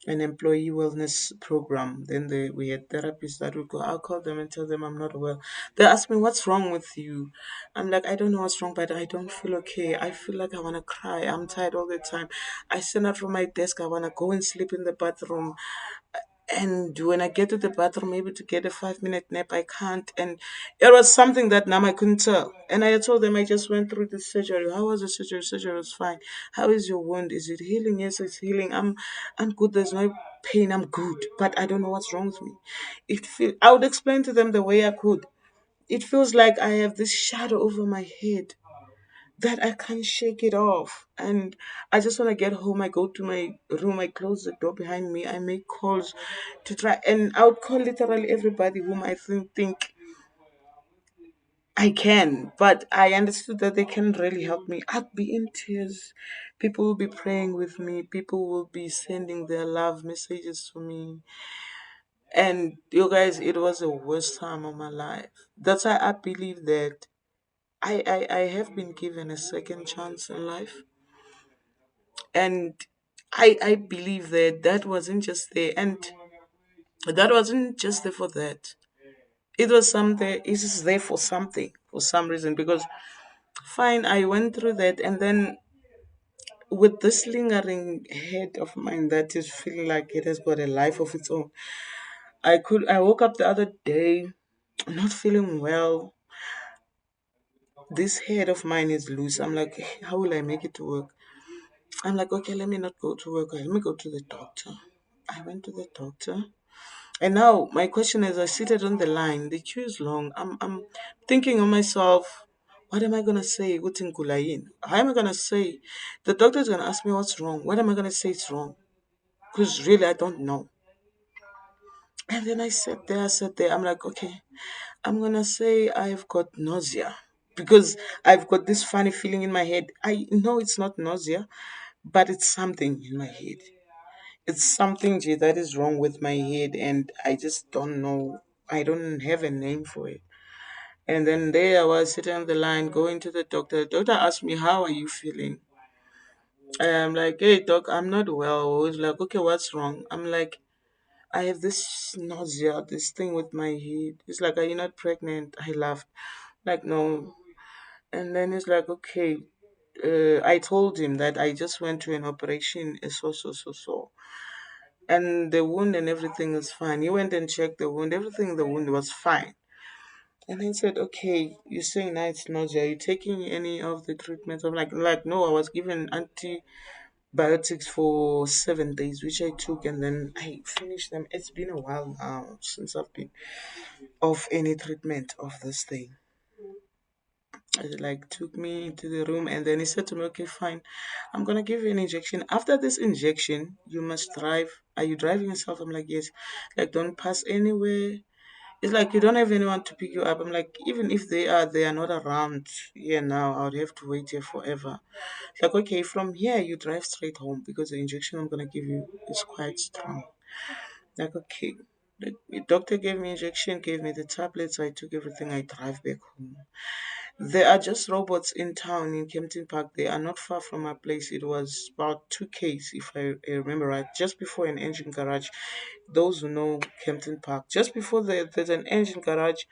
an employee wellness program. Then we had therapists that would go. I'll call them and tell them I'm not well. They ask me, "What's wrong with you?" I'm like, "I don't know what's wrong, but I don't feel okay. I feel like I want to cry. I'm tired all the time. I stand up from my desk. I want to go and sleep in the bathroom. And when I get to the bathroom, maybe to get a 5 minute nap, I can't." And it was something that now I couldn't tell. And I told them I just went through the surgery. How was the surgery? Surgery was fine. How is your wound? Is it healing? Yes, it's healing. I'm good. There's no pain. I'm good. But I don't know what's wrong with me. I would explain to them the way I could. It feels like I have this shadow over my head that I can't shake it off. And I just want to get home. I go to my room, I close the door behind me, I make calls to try, and I would call literally everybody whom I think I can. But I understood that they can really help me. I'd be in tears. People will be praying with me, people will be sending their love messages to me. And you guys, it was the worst time of my life. That's why I believe that I have been given a second chance in life. And I believe that that wasn't just there, and that wasn't just there for that. It was something. It is there for something, for some reason. Because fine, I went through that, and then with this lingering head of mine that is feeling like it has got a life of its own. I woke up the other day, not feeling well. This head of mine is loose. I'm like, how will I make it to work? I'm like, okay, let me not go to work. Let me go to the doctor. I went to the doctor. And now my question is, I seated on the line. The queue is long. I'm thinking of myself. What am I gonna say? What's in Kulayin? How am I gonna say? The doctor's gonna ask me what's wrong. What am I gonna say it's wrong? Because really, I don't know. And then I sat there. I'm like, okay, I'm gonna say I've got nausea because I've got this funny feeling in my head. I know it's not nausea, but it's something in my head. It's something that is wrong with my head, and I just don't know. I don't have a name for it. And then there I was sitting on the line, going to the doctor. The doctor asked me, "How are you feeling?" I'm like, "Hey, doc, I'm not well." He's like, "Okay, what's wrong?" I'm like, "I have this nausea, this thing with my head." He's like, "Are you not pregnant?" I laughed, like, "No." And then he's like, "Okay." I told him that I just went to an operation, so. And the wound and everything is fine. He went and checked the wound, everything in the wound was fine. And he said, "Okay, you're saying now it's nausea. Are you taking any of the treatments?" I'm like, no, I was given antibiotics for 7 days, which I took, and then I finished them. It's been a while now since I've been off any treatment of this thing. He like took me into the room and then he said to me, "Okay, fine. I'm gonna give you an injection. After this injection, you must drive. Are you driving yourself?" I'm like, "Yes." Like, "Don't pass anywhere." It's like you don't have anyone to pick you up. I'm like, even if they are not around here now. I would have to wait here forever. It's like, okay, from here you drive straight home because the injection I'm gonna give you is quite strong. Like, okay. The doctor gave me injection, gave me the tablets. I took everything. I drive back home. There are just robots in town in Kempton Park. They are not far from my place. It was about 2 Ks, if I remember right, just before an engine garage. Those who know Kempton Park, just before there's an engine garage.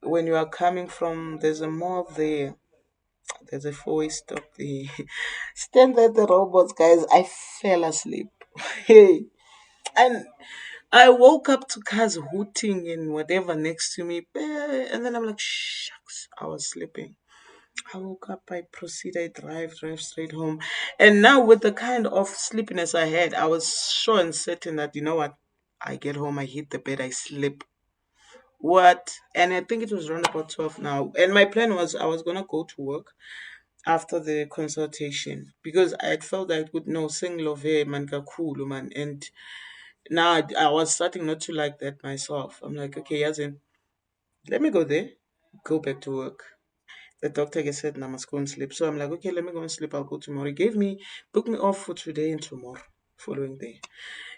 When you are coming from, there's a mall there. There's a four-way stop there. Stand there, the robots, guys. I fell asleep. Hey, and I woke up to cars hooting and whatever next to me, and then I'm like, shucks, I was sleeping. I woke up, I proceeded, drive straight home. And now, with the kind of sleepiness I had, I was sure and certain that, you know what? I get home, I hit the bed, I sleep. What? And I think it was around about 12 now. And my plan was I was going to go to work after the consultation because I had felt that I could know sing love man kakhulu man. And now I was starting not to like that myself. I'm like, okay, as in, let me go there, go back to work. The doctor just said, I must go and sleep. So I'm like, okay, let me go and sleep. I'll go tomorrow. He booked me off for today and tomorrow, following day.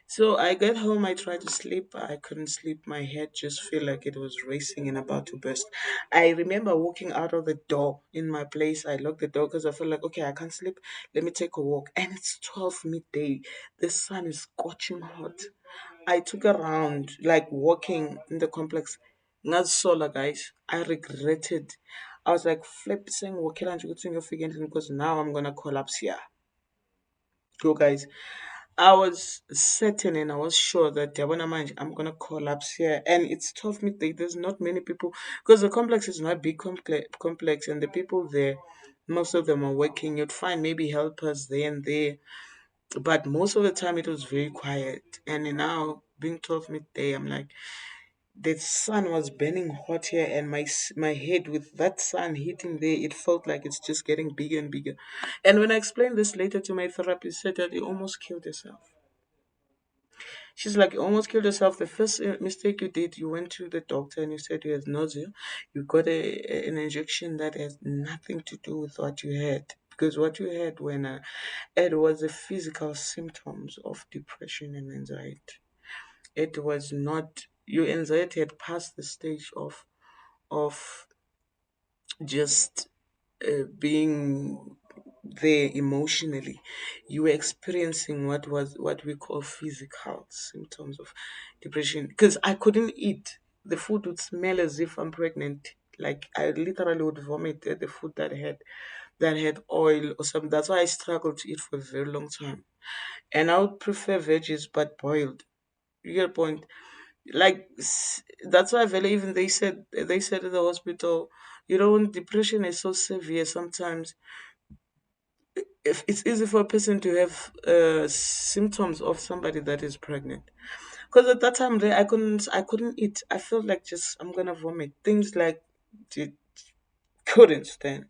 So I get home, I try to sleep. I couldn't sleep. My head just feel like it was racing and about to burst. I remember walking out of the door in my place. I locked the door because I felt like, okay, I can't sleep. Let me take a walk. And it's 12 midday. The sun is scorching hot. I took a round, like walking in the complex. Not solar, guys. I regretted. I was like, flip saying, because now I'm gonna collapse here. Go, guys. I was certain and I was sure that Yabona Manj, I'm gonna collapse here. And it's tough midday. There's not many people because the complex is not a big complex, and the people there, most of them are working. You'd find maybe helpers there and there, but most of the time it was very quiet. And now being 12 midday, I'm like, the sun was burning hot here, and my head with that sun hitting there, it felt like it's just getting bigger and bigger. And when I explained this later to my therapist, she said that you almost killed yourself. She's like, you almost killed yourself. The first mistake you did, you went to the doctor and you said you had nausea. You got an injection that has nothing to do with what you had. Because what you had when it was the physical symptoms of depression and anxiety. It was not, your anxiety had passed the stage of just being there emotionally. You were experiencing what we call physical symptoms of depression, because I couldn't eat. The food would smell as if I'm pregnant. Like I literally would vomit at the food that had oil or something. That's why I struggled to eat for a very long time. And I would prefer veggies but boiled. You get a point? Like that's why Vele, even they said at the hospital, when depression is so severe, sometimes if it's easy for a person to have symptoms of somebody that is pregnant. Because at that time there, I couldn't eat. I felt like just I'm gonna vomit. Things like it couldn't stand.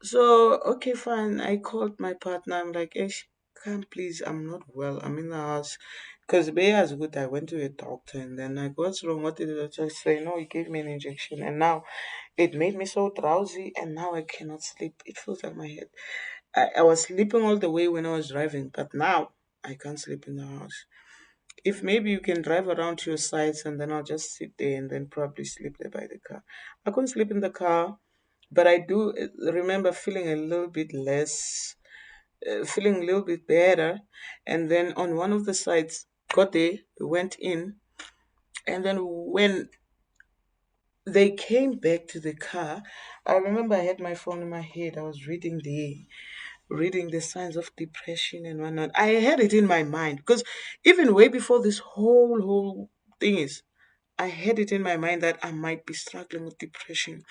So okay, fine. I called my partner. I'm like, Ish, come please. I'm not well. I'm in the house. Because Bea is good. I went to a doctor and then I go, what's wrong? What did the doctor say? No, he gave me an injection and now it made me so drowsy and now I cannot sleep. It feels like my head. I was sleeping all the way when I was driving, but now I can't sleep in the house. If maybe you can drive around to your sites and then I'll just sit there and then probably sleep there by the car. I couldn't sleep in the car, but I do remember feeling a little bit less, feeling a little bit better. And then on one of the sites, got there, went in, and then when they came back to the car, I remember I had my phone in my head. I was reading the signs of depression and whatnot. I had it in my mind because even way before this whole thing is, I had it in my mind that I might be struggling with depression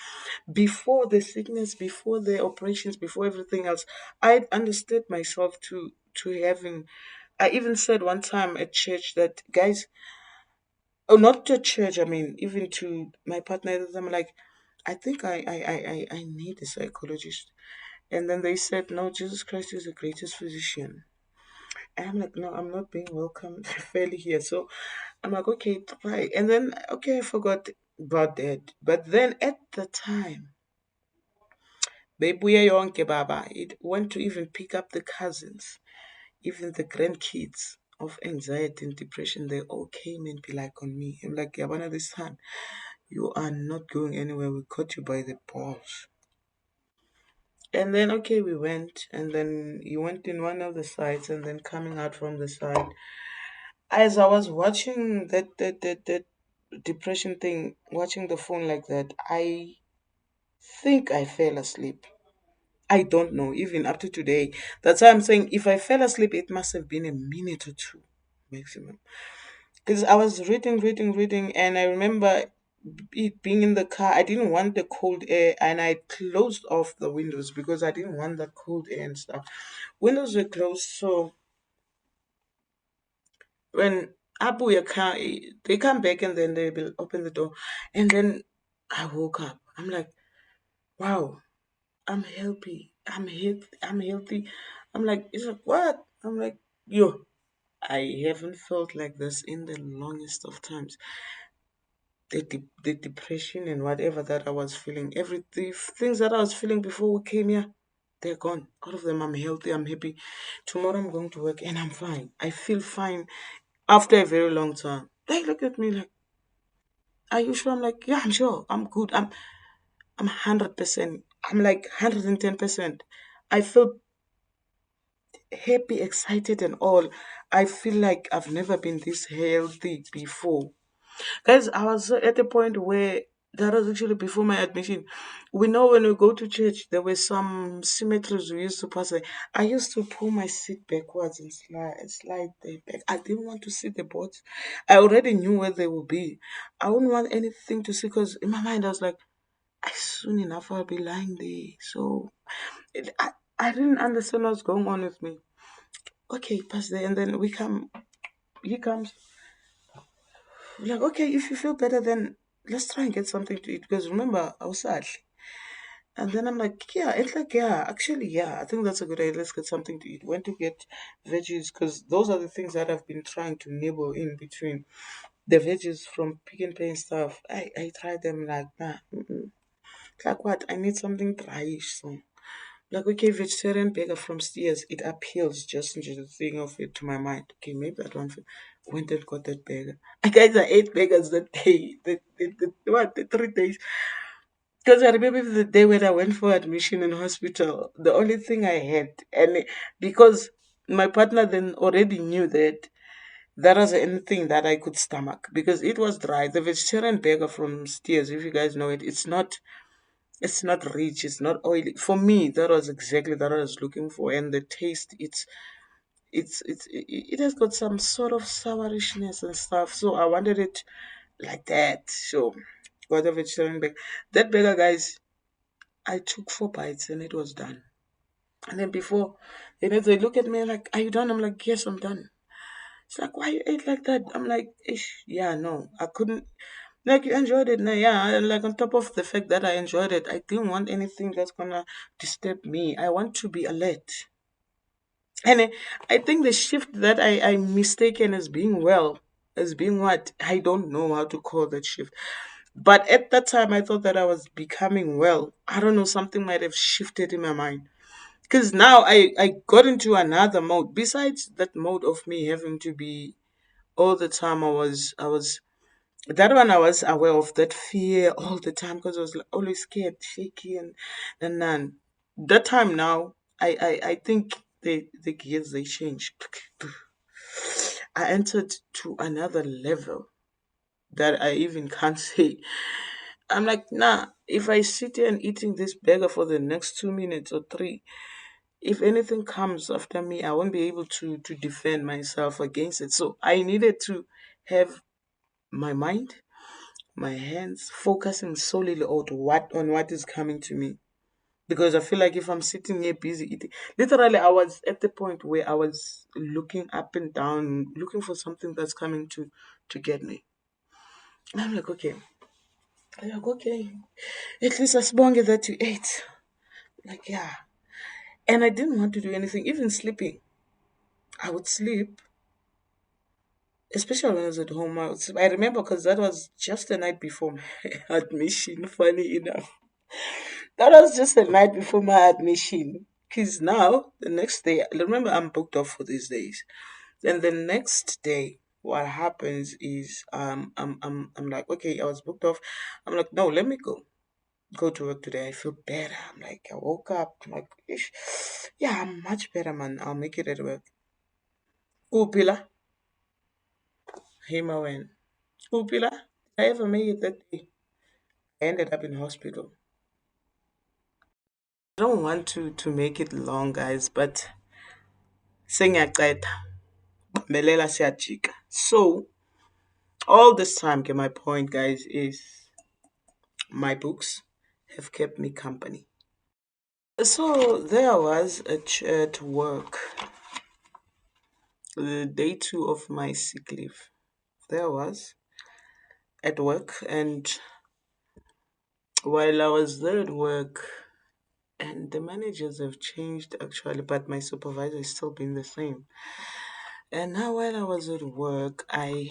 before the sickness, before the operations, before everything else. I had understood myself to having. I even said one time at church that guys, oh, not to church. I mean, even to my partner, I'm like, I think I need a psychologist. And then they said, no, Jesus Christ is the greatest physician. And I'm like, no, I'm not being welcomed fairly here. So I'm like, okay, try. And then, okay, I forgot about that. But then at the time, Bebuye Yonke Baba, it went to even pick up the cousins, even the grandkids of anxiety and depression. They all came and be like on me. I'm like, Yabana, this time, you are not going anywhere. We caught you by the balls. And then okay, we went, and then he went in one of the sites, and then coming out from the site, as I was watching that depression thing, watching the phone like that, I think I fell asleep. I don't know, even up to today. That's why I'm saying if I fell asleep, it must have been a minute or two maximum. Because I was reading, and I remember it being in the car. I didn't want the cold air, and I closed off the windows because I didn't want the cold air and stuff. Windows were closed, so when Abu car, they come back and then they will open the door, and then I woke up. I'm like, wow, I'm healthy. I'm healthy. I'm healthy. I'm like, it's like what? I'm like, yo, I haven't felt like this in the longest of times. The depression and whatever that I was feeling, every the things that I was feeling before we came here, they're gone. All of them, I'm healthy, I'm happy. Tomorrow I'm going to work and I'm fine. I feel fine after a very long time. They look at me like, are you sure? I'm like, yeah, I'm sure. I'm good. I'm 100%. I'm like 110%. I feel happy, excited, and all. I feel like I've never been this healthy before. Guys, I was at a point where that was actually before my admission. We know when we go to church, there were some cemeteries we used to pass. I used to pull my seat backwards and slide the back. I didn't want to see the boats. I already knew where they would be. I wouldn't want anything to see because in my mind I was like, soon enough I'll be lying there. So I didn't understand what's going on with me. Okay, pass there, and then we come. He comes. We're like, okay, if you feel better, then let's try and get something to eat. Because remember, I was sad. And then I'm like, yeah, it's like, yeah, actually, yeah, I think that's a good idea. Let's get something to eat. Went to get veggies because those are the things that I've been trying to nibble in between. The veggies from Pick and Pay and stuff. I tried them like, nah, mm-mm. Like what? I need something dryish. So, like, okay, vegetarian burger from Steers. It appeals just the thing of it to my mind. Okay, maybe that one. Went and got that burger. I guys, I ate burgers that day. The 3 days. Because I remember the day when I went for admission in hospital, the only thing I had, because my partner then already knew that that was the only thing that I could stomach because it was dry. The vegetarian burger from Steers, if you guys know it, it's not rich, it's not oily. For me, that was exactly that I was looking for, and the taste, it has got some sort of sourishness and stuff. So I wanted it like that. So got a vegetarian burger. That burger, guys, I took 4 bites and it was done. And then before, they look at me like, "Are you done?" I'm like, "Yes, I'm done." It's like, "Why you ate like that?" I'm like, Ish, "Yeah, no, I couldn't." Like, you enjoyed it, no, yeah. And like on top of the fact that I enjoyed it, I didn't want anything that's gonna disturb me. I want to be alert. And I think the shift that I mistaken as being well, as being what I don't know how to call that shift. But at that time, I thought that I was becoming well. I don't know, something might have shifted in my mind. Because now I got into another mode. Besides that mode of me having to be all the time, that one I was aware of that fear all the time because I was like, always scared, shaky, and none. That time now, I think the gears they changed. I entered to another level that I even can't say. I'm like, nah, if I sit here and eating this burger for the next 2 minutes or three, if anything comes after me, I won't be able to defend myself against it. So I needed to have my mind, my hands focusing solely on what is coming to me. Because I feel like if I'm sitting here busy eating, literally, I was at the point where I was looking up and down, looking for something that's coming to get me. And I'm like, okay, at least asibonge that you ate. Like, yeah. And I didn't want to do anything, even sleeping. I would sleep, especially when I was at home. I remember because that was just the night before my admission, funny enough. That was just the night before my admission. Because now, the next day, remember, I'm booked off for these days. Then the next day, what happens is, I'm like, okay, I was booked off. I'm like, no, let me go to work today. I feel better. I'm like, I woke up. I'm like, ish. Yeah, I'm much better, man. I'll make it at work. Kupila, Himawen. Kupila, I ever made it that day. I ended up in hospital. I don't want to make it long, guys, but sengiyaceda, bambelela siyajika. So all this time, okay, my point, guys, is my books have kept me company. So there I was at work, the day two of my sick leave. There I was at work, and while I was there at work, and the managers have changed actually, but my supervisor is still being the same. And now while I was at work, I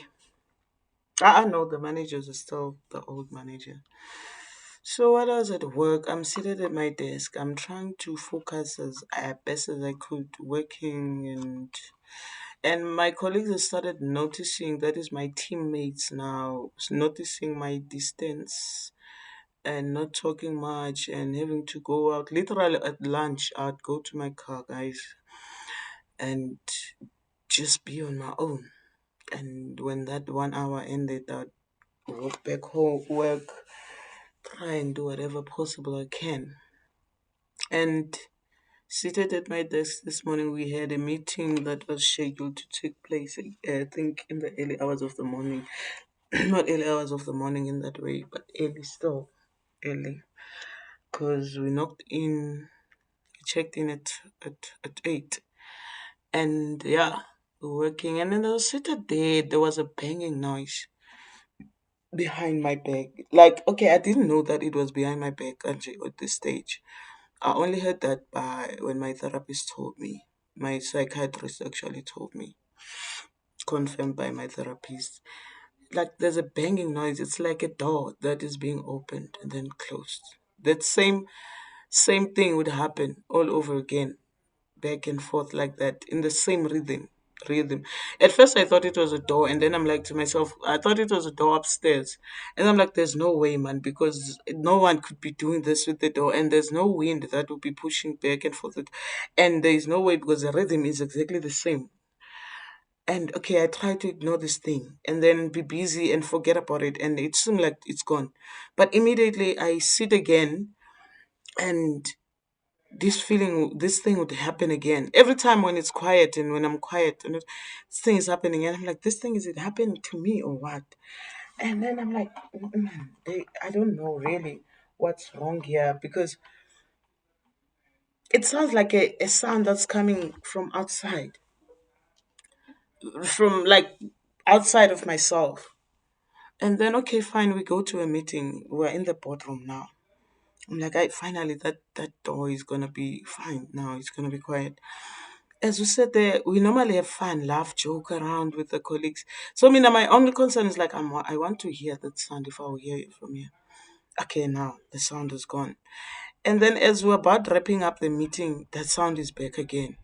know the managers are still the old manager. So while I was at work, I'm seated at my desk. I'm trying to focus as best as I could, working, and my colleagues have started noticing, that is my teammates now, noticing my distance and not talking much and having to go out. Literally at lunch, I'd go to my car, guys, and just be on my own. And when that 1 hour ended, I'd walk back home, work, try and do whatever possible I can. And seated at my desk this morning, we had a meeting that was scheduled to take place, I think, in the early hours of the morning. Not early hours of the morning in that way, but early still, early. Because we knocked in, we checked in at 8. And yeah, we're working. And then I was seated there, there was a banging noise behind my back. Like, okay, I didn't know that it was behind my back actually at this stage. I only heard that by when my therapist told me. My psychiatrist actually told me, confirmed by my therapist. Like there's a banging noise. It's like a door that is being opened and then closed. That same thing would happen all over again, back and forth like that in the same rhythm. At first I thought it was a door, and then I'm like to myself, I thought it was a door upstairs. And I'm like, there's no way, man, because no one could be doing this with the door, and there's no wind that would be pushing back and forth. And there's no way, because the rhythm is exactly the same. And okay, I try to ignore this thing and then be busy and forget about it, and it seemed like it's gone. But immediately I sit again, and this thing would happen again every time when it's quiet, and when I'm quiet and this thing is happening, and I'm like, this thing, is it happening to me or what? And then I'm like, I don't know really what's wrong here, because it sounds like a sound that's coming from outside, from like outside of myself. And then okay, fine, we go to a meeting, we're in the boardroom now. I'm like, finally that door is gonna be fine now, it's gonna be quiet. As we said there, we normally have fun, laugh, joke around with the colleagues. So I mean, my only concern is like, I want to hear that sound if I will hear it from here. Okay, now the sound is gone. And then as we're about wrapping up the meeting, that sound is back again.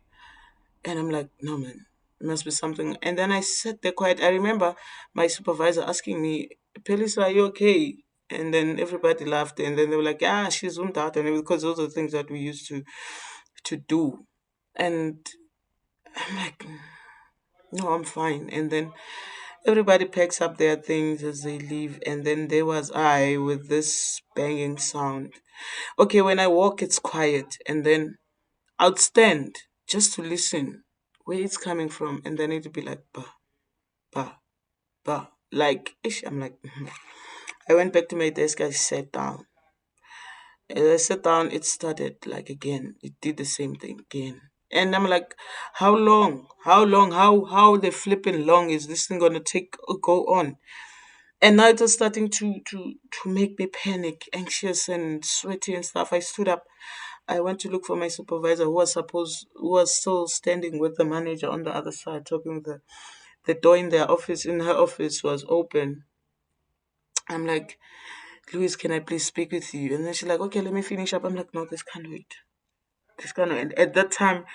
And I'm like, no man, it must be something. And then I sat there quiet. I remember my supervisor asking me, Phelisa, are you okay? And then everybody laughed, and then they were like, yeah, she zoomed out, and because those are things that we used to do. And I'm like, no, I'm fine. And then everybody packs up their things as they leave. And then there was I with this banging sound. Okay, when I walk, it's quiet. And then I'd stand just to listen where it's coming from. And then it'd be like, bah, bah, bah. Like, ish, I'm like, I went back to my desk. I sat down. As I sat down, it started like again. It did the same thing again. And I'm like, how long? How long? How the flipping long is this thing gonna take go on? And now it was starting to make me panic, anxious and sweaty and stuff. I stood up. I went to look for my supervisor, who was still standing with the manager on the other side, talking with the door in their office, in her office, was open. I'm like, Louise, can I please speak with you? And then she's like, okay, let me finish up. I'm like, no, this can't wait. This can't wait. And at that time,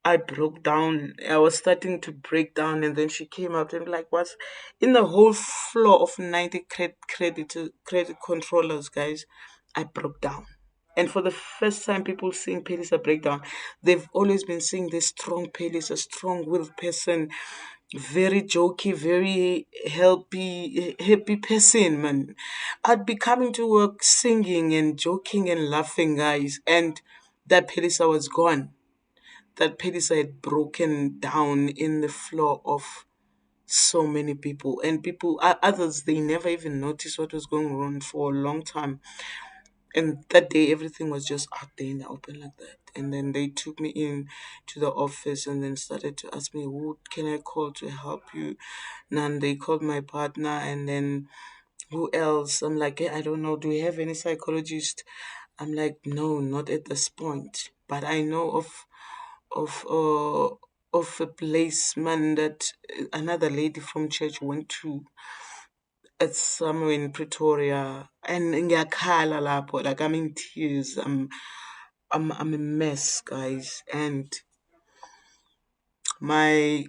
I broke down. I was starting to break down, and then she came up and like, "What's in the whole floor of 90 credit controllers, guys?" I broke down, and for the first time, people seeing Phelisa breakdown. They've always been seeing this strong Phelisa, strong-willed person, very jokey, very happy person, man. I'd be coming to work singing and joking and laughing, guys, and that Phelisa was gone. That Phelisa had broken down in the floor of so many people, and others, they never even noticed what was going on for a long time. And that day everything was just out there in the open like that. And then they took me in to the office and then started to ask me, who can I call to help you? And they called my partner, and then who else? I'm like, I don't know, do we have any psychologist? I'm like, no, not at this point, but I know of uh of a placement that another lady from church went to. It's somewhere in Pretoria, and ngiyakhala lapho, like I'm in tears. I'm a mess, guys. And my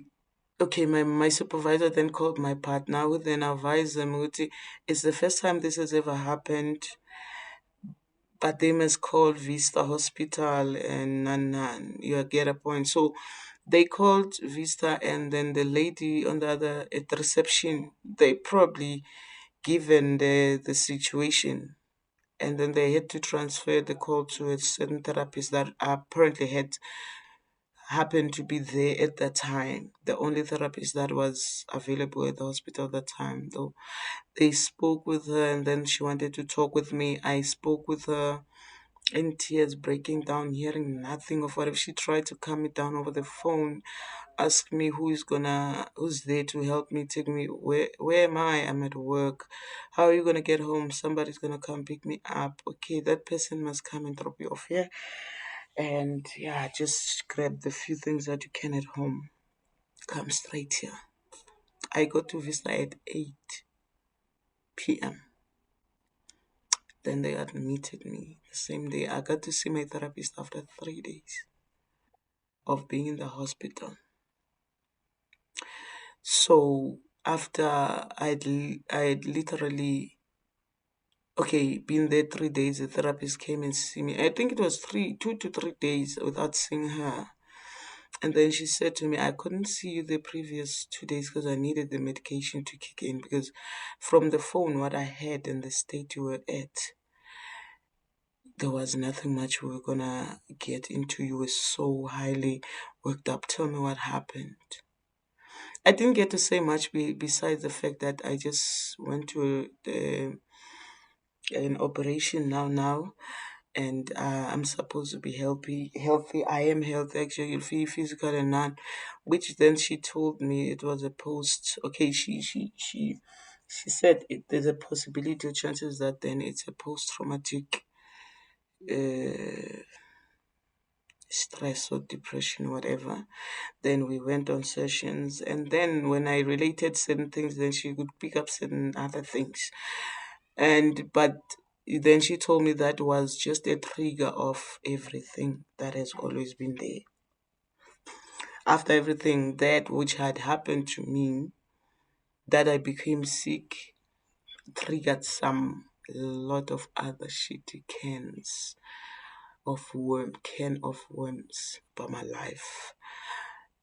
my supervisor then called my partner, who then advised them, ukuthi, it's the first time this has ever happened, but they must call Vista Hospital and nan you get a point. So they called Vista, and then the lady on the other at the reception, they probably given the situation, and then they had to transfer the call to a certain therapist that apparently had happened to be there at that time, the only therapist that was available at the hospital at that time. Though they spoke with her, and then she wanted to talk with me. I spoke with her in tears, breaking down, hearing nothing of what. If she tried to calm me down over the phone, ask me who's there to help me, take me, where am I? I'm at work. How are you gonna get home? Somebody's gonna come pick me up. Okay, that person must come and drop you off here. And yeah, just grab the few things that you can at home. Come straight here. I got to Vista at 8 p.m. Then they admitted me the same day. I got to see my therapist after 3 days of being in the hospital. So after I'd literally, okay, been there 3 days, the therapist came and see me. I think it was 2 to 3 days without seeing her. And then she said to me, I couldn't see you the previous 2 days because I needed the medication to kick in, because from the phone, what I had and the state you were at, there was nothing much we were gonna get into. You were so highly worked up. Tell me what happened. I didn't get to say much besides the fact that I just went to an operation now, and I'm supposed to be healthy. I am healthy, actually, you'll feel physical and not. Which then she told me it was a post. Okay, she said there's a possibility or chances that then it's a post traumatic uh, stress or depression, whatever. Then we went on sessions, and then when I related certain things, then she would pick up certain other things. And but then she told me that was just a trigger of everything that has always been there. After everything that which had happened to me, that I became sick, triggered some lot of other shitty can of worms by my life.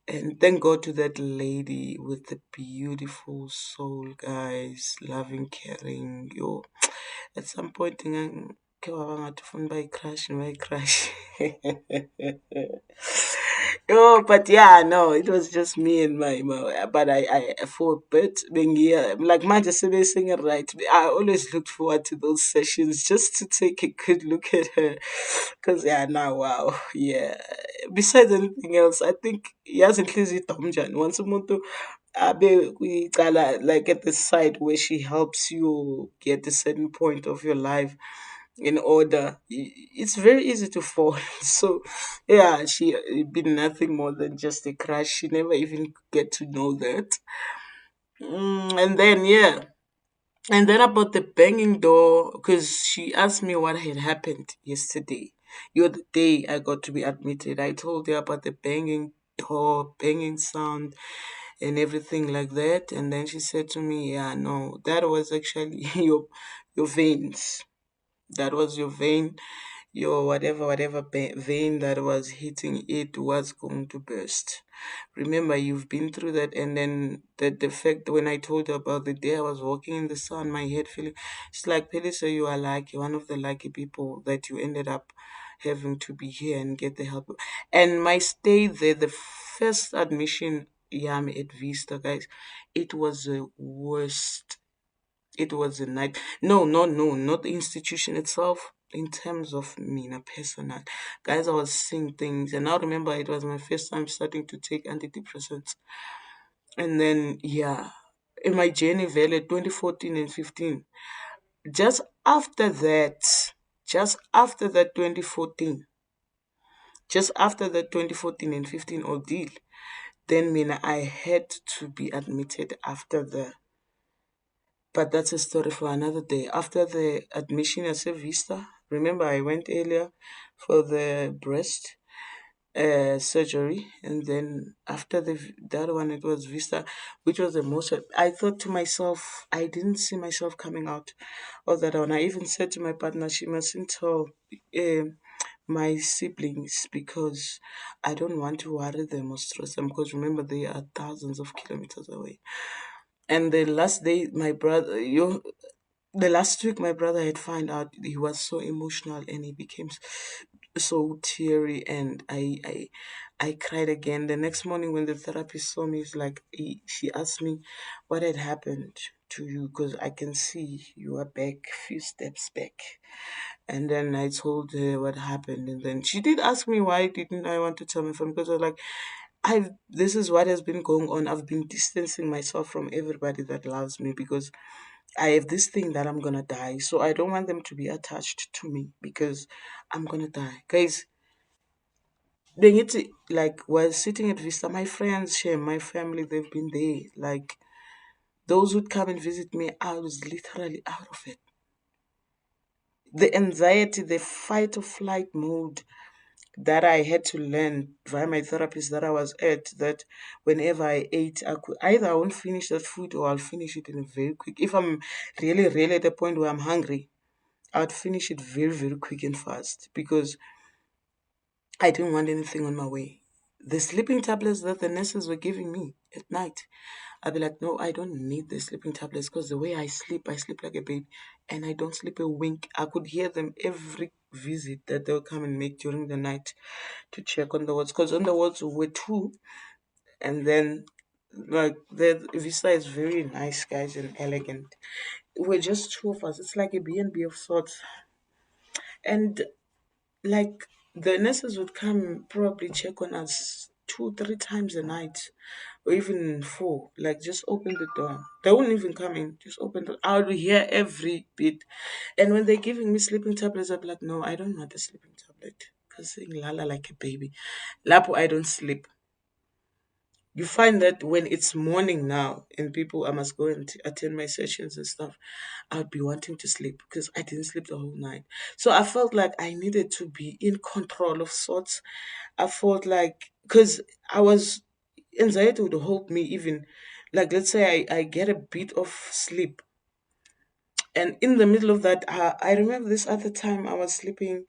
And thank God to that lady with the beautiful soul, guys, loving, caring. Yo, at some point, ke ba ba ngathi ufuna bayi-crush nobayi-crush. Oh, but yeah, no, it was just me and my but I for a bit being here, like manje singing right. I always looked forward to those sessions just to take a good look at her. Cause yeah, now wow, yeah. Besides anything else, I think yazi inhliziyo idomjani. Once umuntu abe kuyicala, like at the side where she helps you get a certain point of your life in order, it's very easy to fall. So yeah, she been nothing more than just a crush. She never even get to know that. And then yeah, and then about the banging door, because she asked me what had happened yesterday. You're the day I got to be admitted. I told her about the banging door, banging sound, and everything like that. And then she said to me, "Yeah, no, that was actually your veins. That was your vein. Your whatever vein that was hitting it was going to burst. Remember, you've been through that." And then the fact when I told her about the day I was walking in the sun, my head feeling, it's like, Pelisa, you are lucky, one of the lucky people that you ended up having to be here and get the help. And my stay there, the first admission yam at Vista, guys, it was the worst. It was a night. No, no, no, not the institution itself. In terms of me, na personal, guys, I was seeing things, and I remember it was my first time starting to take antidepressants, and then yeah, in my journey, Valley 2014 and 15. Just after that, just after that 2014, just after that 2014 and 15 ordeal, then Mina, I had to be admitted after the. But that's a story for another day. After the admission at Vista, remember I went earlier for the breast surgery, and then after the other one, it was Vista, which was the most. I thought to myself, I didn't see myself coming out of that one. I even said to my partner, she mustn't tell my siblings because I don't want to worry them or stress them, because remember they are thousands of kilometers away. And the last day, my brother, the last week, my brother had found out. He was so emotional and he became so teary, and I cried again. The next morning, when the therapist saw me, she asked me what had happened to you, because I can see you are back, few steps back. And then I told her what happened, and then she did ask me why didn't I want to tell my family, because I was like, I've this is what has been going on. I've been distancing myself from everybody that loves me, because I have this thing that I'm gonna die. So I don't want them to be attached to me because I'm gonna die. Guys, they need to, like, while sitting at Vista, my friends, share my family, they've been there. Like, those who'd come and visit me, I was literally out of it. The anxiety, the fight or flight mode that I had to learn via my therapist that I was at, that whenever I ate, I could either I won't finish that food or I'll finish it in a very quick. If I'm really, really at the point where I'm hungry, I'd finish it very, very quick and fast, because I didn't want anything on my way. The sleeping tablets that the nurses were giving me at night, I'd be like, no, I don't need the sleeping tablets, because the way I sleep like a baby, and I don't sleep a wink. I could hear them every visit that they'll come and make during the night to check on the wards, because on the wards were two, and then like the Vista is very nice, guys, and elegant. We're just two of us. It's like a B&B of sorts, and like the nurses would come probably check on us two, three times a night, or even four. Like, just open the door. They wouldn't even come in. Just open the. I would hear every bit. And when they're giving me sleeping tablets, I'd be like, no, I don't want a sleeping tablet. Because saying lala like a baby. Lapo, I don't sleep. You find that when it's morning now and people, I must go and attend my sessions and stuff, I'd be wanting to sleep because I didn't sleep the whole night. So I felt like I needed to be in control of sorts. I felt like, because I was, anxiety would hold me even, like, let's say I get a bit of sleep. And in the middle of that, I remember this other time I was sleeping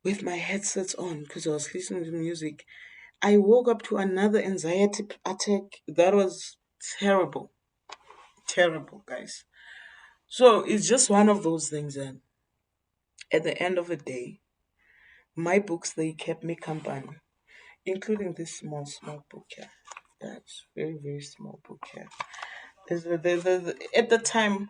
with my headsets on because I was listening to music. I woke up to another anxiety attack that was terrible, terrible, guys. So it's just one of those things. And at the end of the day, my books, they kept me company, including this small, small book here. That's very, very small book here. At the time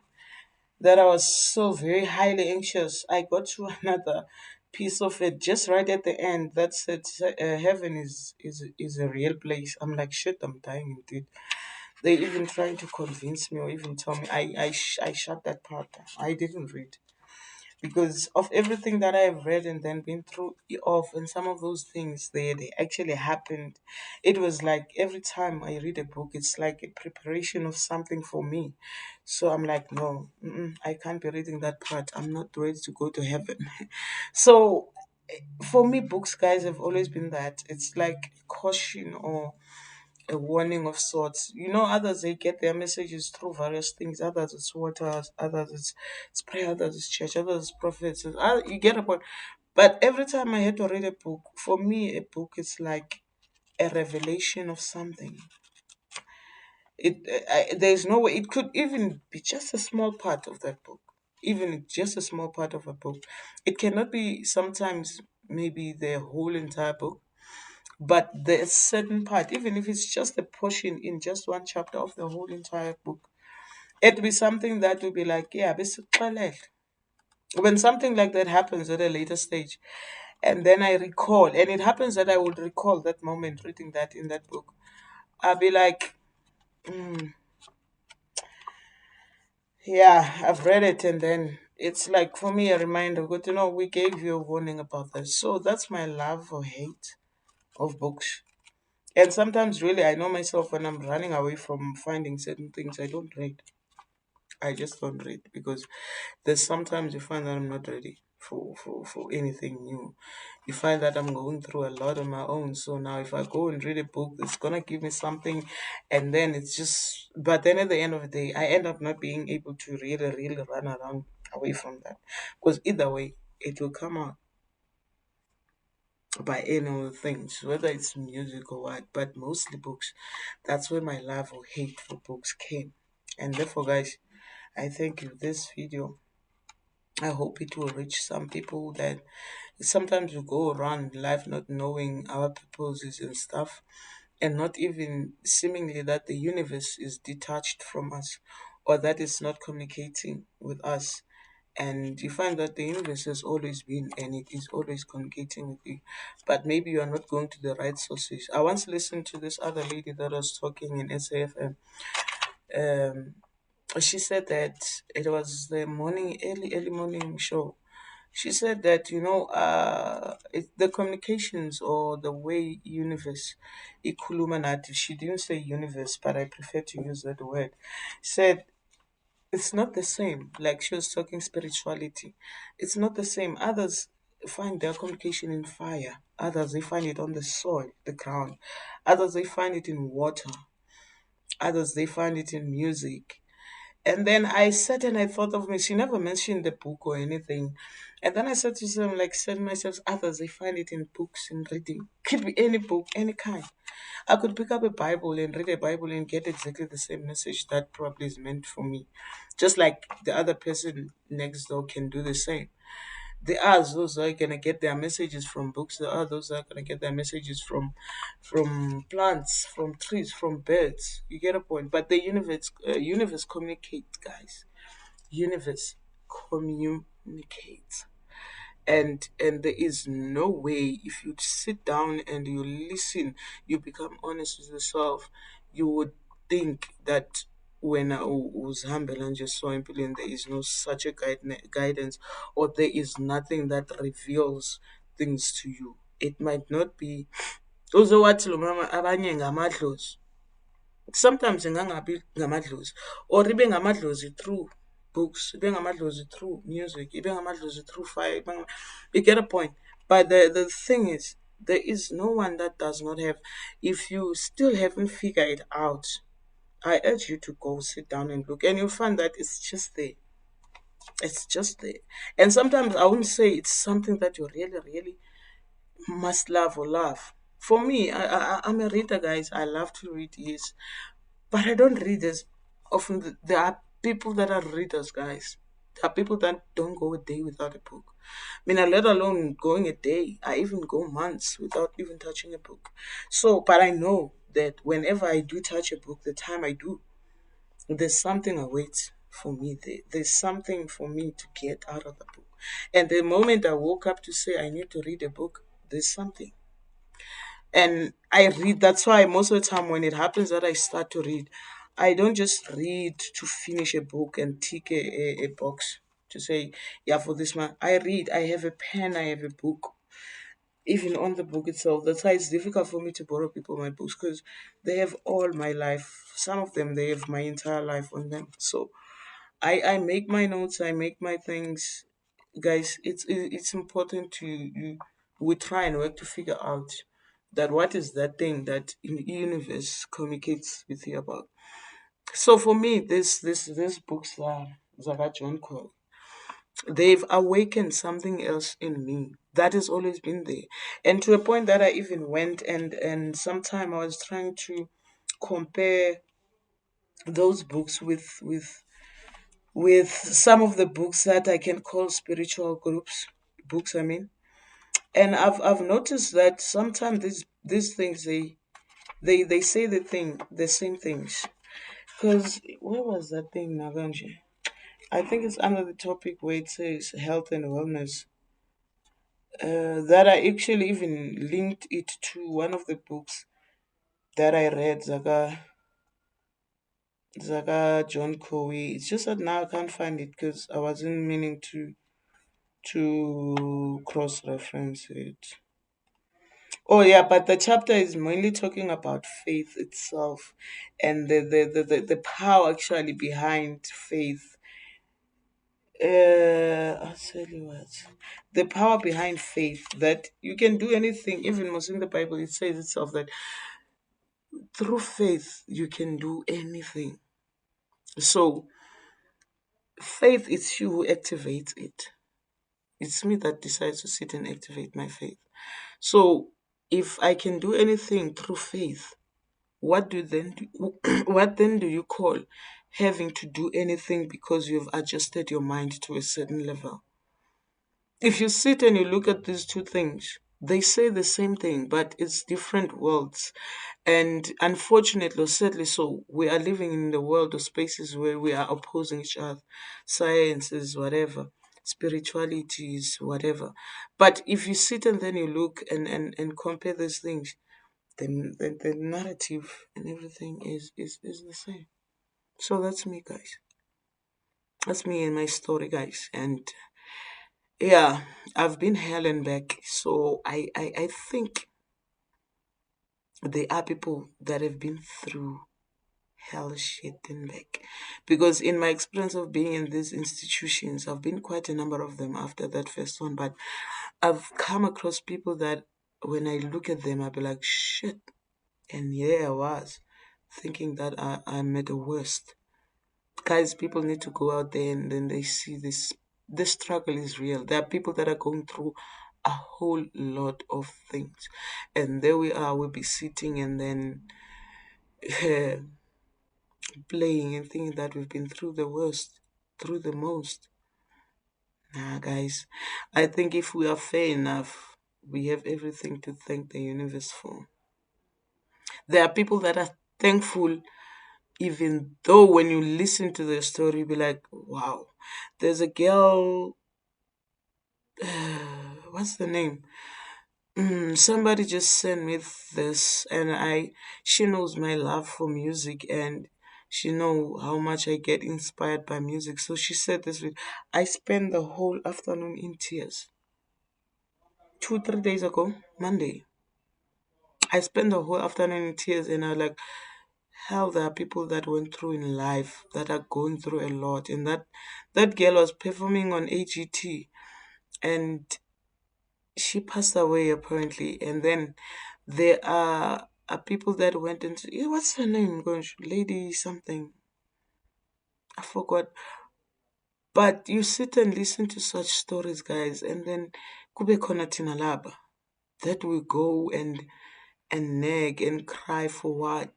that I was so very highly anxious, I got to another piece of it just right at the end that said, "Heaven is a real place." I'm like, shit, I'm dying indeed. They even trying to convince me or even tell me I shut that part down. I didn't read because of everything that I've read and then been through of, and some of those things they actually happened. It was like every time I read a book, it's like a preparation of something for me. So I'm like, no, I can't be reading that part. I'm not ready to go to heaven. So for me, books, guys, have always been that. It's like caution or a warning of sorts. You know, others they get their messages through various things. Others it's water, others it's prayer, others it's church, others it's prophets. You get a point. But every time I had to read a book, for me, a book is like a revelation of something. There's no way it could even be just a small part of that book. even just a small part of a book. It cannot be sometimes maybe the whole entire book, but the certain part, even if it's just a portion in just one chapter of the whole entire book, it'll be something that will be like, yeah, besixelele. When something like that happens at a later stage, and then I recall, and it happens that I would recall that moment reading that in that book, I'll be like, yeah, I've read it, and then it's like for me a reminder. Good to know we gave you a warning about this. So that's my love or hate of books. And sometimes, really, I know myself when I'm running away from finding certain things, I don't read. I just don't read because there's sometimes you find that I'm not ready for anything new. You find that I'm going through a lot on my own. So now if I go and read a book, it's gonna give me something, and then it's just but then at the end of the day I end up not being able to really run around away from that. Because either way it will come out by any of the things, whether it's music or what, but mostly books. That's where my love or hate for books came. And therefore, guys, I think this video, I hope it will reach some people that sometimes we go around life not knowing our purposes and stuff, and not even seemingly that the universe is detached from us or that it's not communicating with us. And you find that the universe has always been and it is always communicating with you, but maybe you are not going to the right sources. I once listened to this other lady that was talking in SAFM. Um, she said that it was the morning, early morning show. She said that the communications or the way universe, ikuluminati. She didn't say universe, but I prefer to use that word. Said it's not the same. Like she was talking spirituality, it's not the same. Others find their communication in fire. Others they find it on the soil, the ground. Others they find it in water. Others they find it in music. And then I sat and I thought of me. She never mentioned the book or anything. And then I said to them, like, said to myself, others, they find it in books and reading. Could be any book, any kind. I could pick up a Bible and read a Bible and get exactly the same message that probably is meant for me. Just like the other person next door can do the same. There are those that are gonna get their messages from books. There are those that are gonna get their messages from plants, from trees, from birds. You get a point. But the universe communicates, guys. Universe communicates, and there is no way if you sit down and you listen, you become honest with yourself, you would think that when I was humble and just saw him, there is no such a guidance, or there is nothing that reveals things to you. It might not be also what mama abanye ngamadlozi, sometimes ingangabi ngamadlozi, or ibe ngamadlozi through books, ibe ngamadlozi through music, ibe ngamadlozi through fire. You get a point. But the thing is, there is no one that does not have. If you still haven't figured it out, I urge you to go sit down and look, and you'll find that it's just there. It's just there. And sometimes I wouldn't say it's something that you really must love or love. For me, I'm a reader, guys. I love to read, yes, but I don't read as often. There are people that are readers, guys. There are people that don't go a day without a book. I mean, let alone going a day. I even go months without even touching a book. So, but I know that whenever I do touch a book, the time I do, there's something awaits for me there. There's something for me to get out of the book. And the moment I woke up to say I need to read a book, there's something. And I read. That's why most of the time when it happens that I start to read, I don't just read to finish a book and tick a box to say, yeah, for this one. I read. I have a pen. I have a book. Even on the book itself. That's why it's difficult for me to borrow people my books because they have all my life. Some of them they have my entire life on them. So I make my notes. I make my things, guys. It's important to you. We try and work to figure out that what is that thing that in the universe communicates with you about. So for me, these books are Zaga John Cole. They've awakened something else in me that has always been there, and to a point that I even went and sometime I was trying to compare those books with with some of the books that I can call spiritual groups books. I mean, and I've noticed that sometimes these things they say the same things. Because where was that thing, Naganje? I think it's under the topic where it says health and wellness. That I actually even linked it to one of the books that I read, Zaga John Cowie. It's just that now I can't find it because I wasn't meaning to cross reference it. Oh yeah, but the chapter is mainly talking about faith itself and the power actually behind faith. I'll tell you what. The power behind faith that you can do anything, even most in the Bible it says itself that through faith you can do anything. So faith is you who activates it. It's me that decides to sit and activate my faith. So if I can do anything through faith, what then do you call having to do anything because you've adjusted your mind to a certain level? If you sit and you look at these two things, they say the same thing, but it's different worlds. And unfortunately, or sadly so, we are living in the world of spaces where we are opposing each other. Science is whatever, spirituality is whatever. But if you sit and then you look and compare these things, then the narrative and everything is the same. So that's me, guys. That's me and my story, guys. And yeah, I've been hell and back. So I think there are people that have been through hell shit and back. Because in my experience of being in these institutions, I've been quite a number of them after that first one, but I've come across people that when I look at them, I'll be like, shit. And here I was thinking that I'm at the worst. Guys, people need to go out there and then they see this. The struggle is real. There are people that are going through a whole lot of things. And there we are, we'll be sitting and then playing and thinking that we've been through the worst, through the most. Nah, guys, I think if we are fair enough, we have everything to thank the universe for. There are people that are thankful, even though when you listen to the story, you'll be like, wow. There's a girl, what's the name? Somebody just sent me this, and she knows my love for music, and she know how much I get inspired by music. So she said this week, I spent the whole afternoon in tears. 2, 3 days ago, Monday, I spent the whole afternoon in tears, and I was like, hell, there are people that went through in life that are going through a lot, and that girl was performing on AGT, and she passed away apparently. And then there are people that went into what's her name? Gosh, lady something. I forgot. But you sit and listen to such stories, guys, and then kube khona thina laba that we go and nag and cry for what?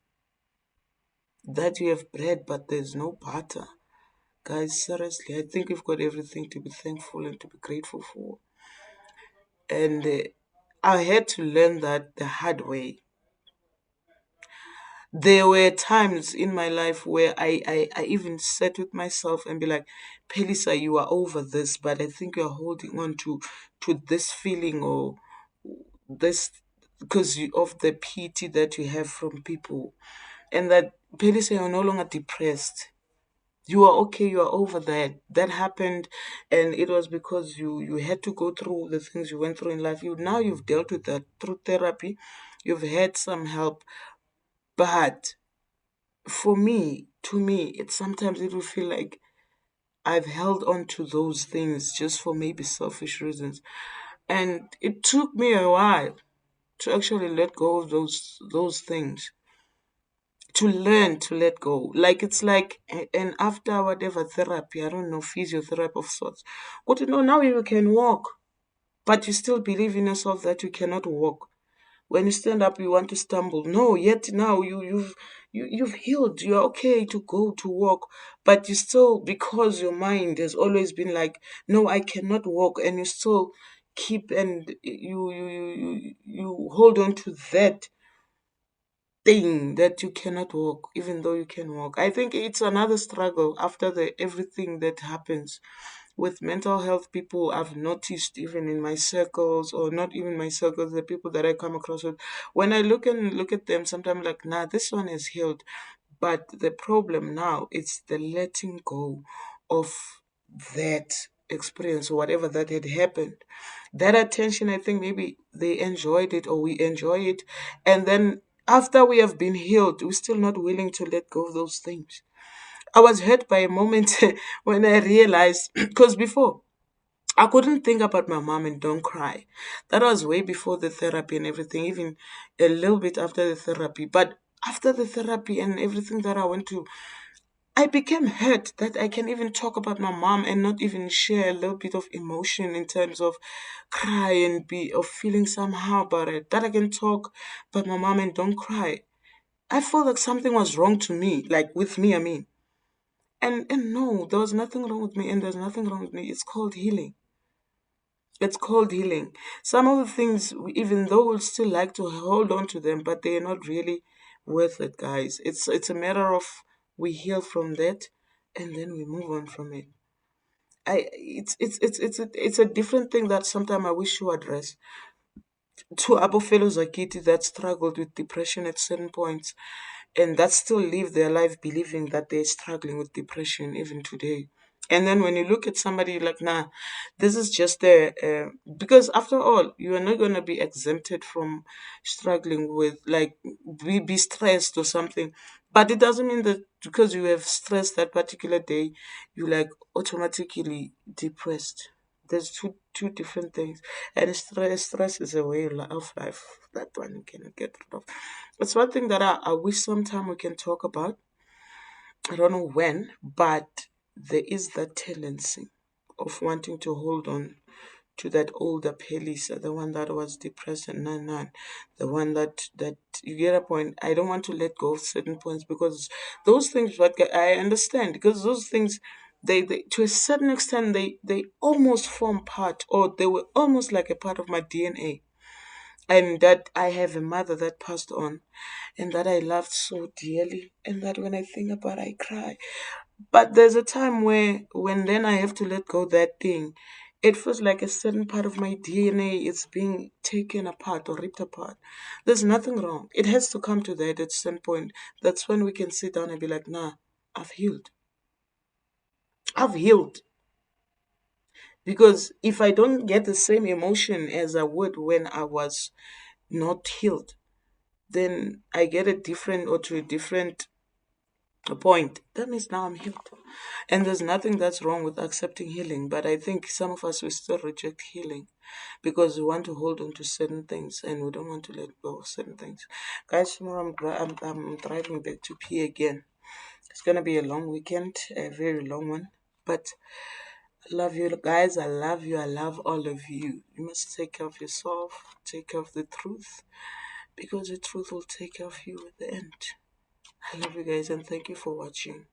That you have bread but there's no butter. Guys, seriously, I think we've got everything to be thankful and to be grateful for. And I had to learn that the hard way. There were times in my life where I even sat with myself and be like, Pelisa, you are over this, but I think you're holding on to this feeling or this because of the pity that you have from people. And that Pelisa, you're no longer depressed. You are okay, you are over that. That happened and it was because you had to go through the things you went through in life. You've dealt with that through therapy. You've had some help. But for me, to me, it sometimes it will feel like I've held on to those things just for maybe selfish reasons. And it took me a while to actually let go of those things. To learn to let go. Like it's like and after whatever therapy, I don't know, physiotherapy of sorts. But now you can walk. But you still believe in yourself that you cannot walk. When you stand up you want to stumble. No, yet now you've healed, you're okay to go to walk, but you still, because your mind has always been like, no, I cannot walk, and you still keep, and you hold on to that thing that you cannot walk even though you can walk. I think it's another struggle after the everything that happens with mental health. People I've noticed, even in my circles, or not even my circles, the people that I come across with, when I look at them, sometimes like, nah, this one is healed. But the problem now is the letting go of that experience or whatever that had happened. That attention, I think maybe they enjoyed it or we enjoy it. And then after we have been healed, we're still not willing to let go of those things. I was hurt by a moment when I realized, because before I couldn't think about my mom and don't cry. That was way before the therapy and everything, even a little bit after the therapy. But after the therapy and everything that I went to, I became hurt that I can even talk about my mom and not even share a little bit of emotion in terms of cry and be of feeling somehow about it. That I can talk about my mom and don't cry. I felt like something was wrong to me, like with me, I mean. And no, there was nothing wrong with me, and there's nothing wrong with me. It's called healing. It's called healing. Some of the things, even though we'll still like to hold on to them, but they are not really worth it, guys. It's a matter of we heal from that, and then we move on from it. It's a different thing that sometimes I wish to address to our fellows like Kitty that struggled with depression at certain points, and that still live their life believing that they're struggling with depression even today. And then when you look at somebody, you're like, nah, this is just because after all, you are not going to be exempted from struggling with, like, be stressed or something. But it doesn't mean that because you have stress that particular day, you like automatically depressed. There's two different things, and stress is a way of life that one you cannot get rid of. It's one thing that I wish sometime we can talk about. I don't know when, but there is that tendency of wanting to hold on to that older Phelisa, the one that was depressed and nine, the one that you get a point. I don't want to let go of certain points because those things. What I understand, because those things, they to a certain extent they almost form part, or they were almost like a part of my DNA, and that I have a mother that passed on and that I loved so dearly, and that when I think about it, I cry. But there's a time where when then I have to let go that thing, it feels like a certain part of my DNA is being taken apart or ripped apart. There's nothing wrong. It has to come to that at some point. That's when we can sit down and be like, nah, I've healed. I've healed. Because if I don't get the same emotion as I would when I was not healed, then I get a different or to a different point. That means now I'm healed. And there's nothing that's wrong with accepting healing. But I think some of us, we still reject healing because we want to hold on to certain things and we don't want to let go of certain things. Guys, tomorrow I'm driving back to P again. It's going to be a long weekend, a very long one. But I love you guys. I love you. I love all of you. You must take care of yourself, take care of the truth, because the truth will take care of you at the end. I love you guys and thank you for watching.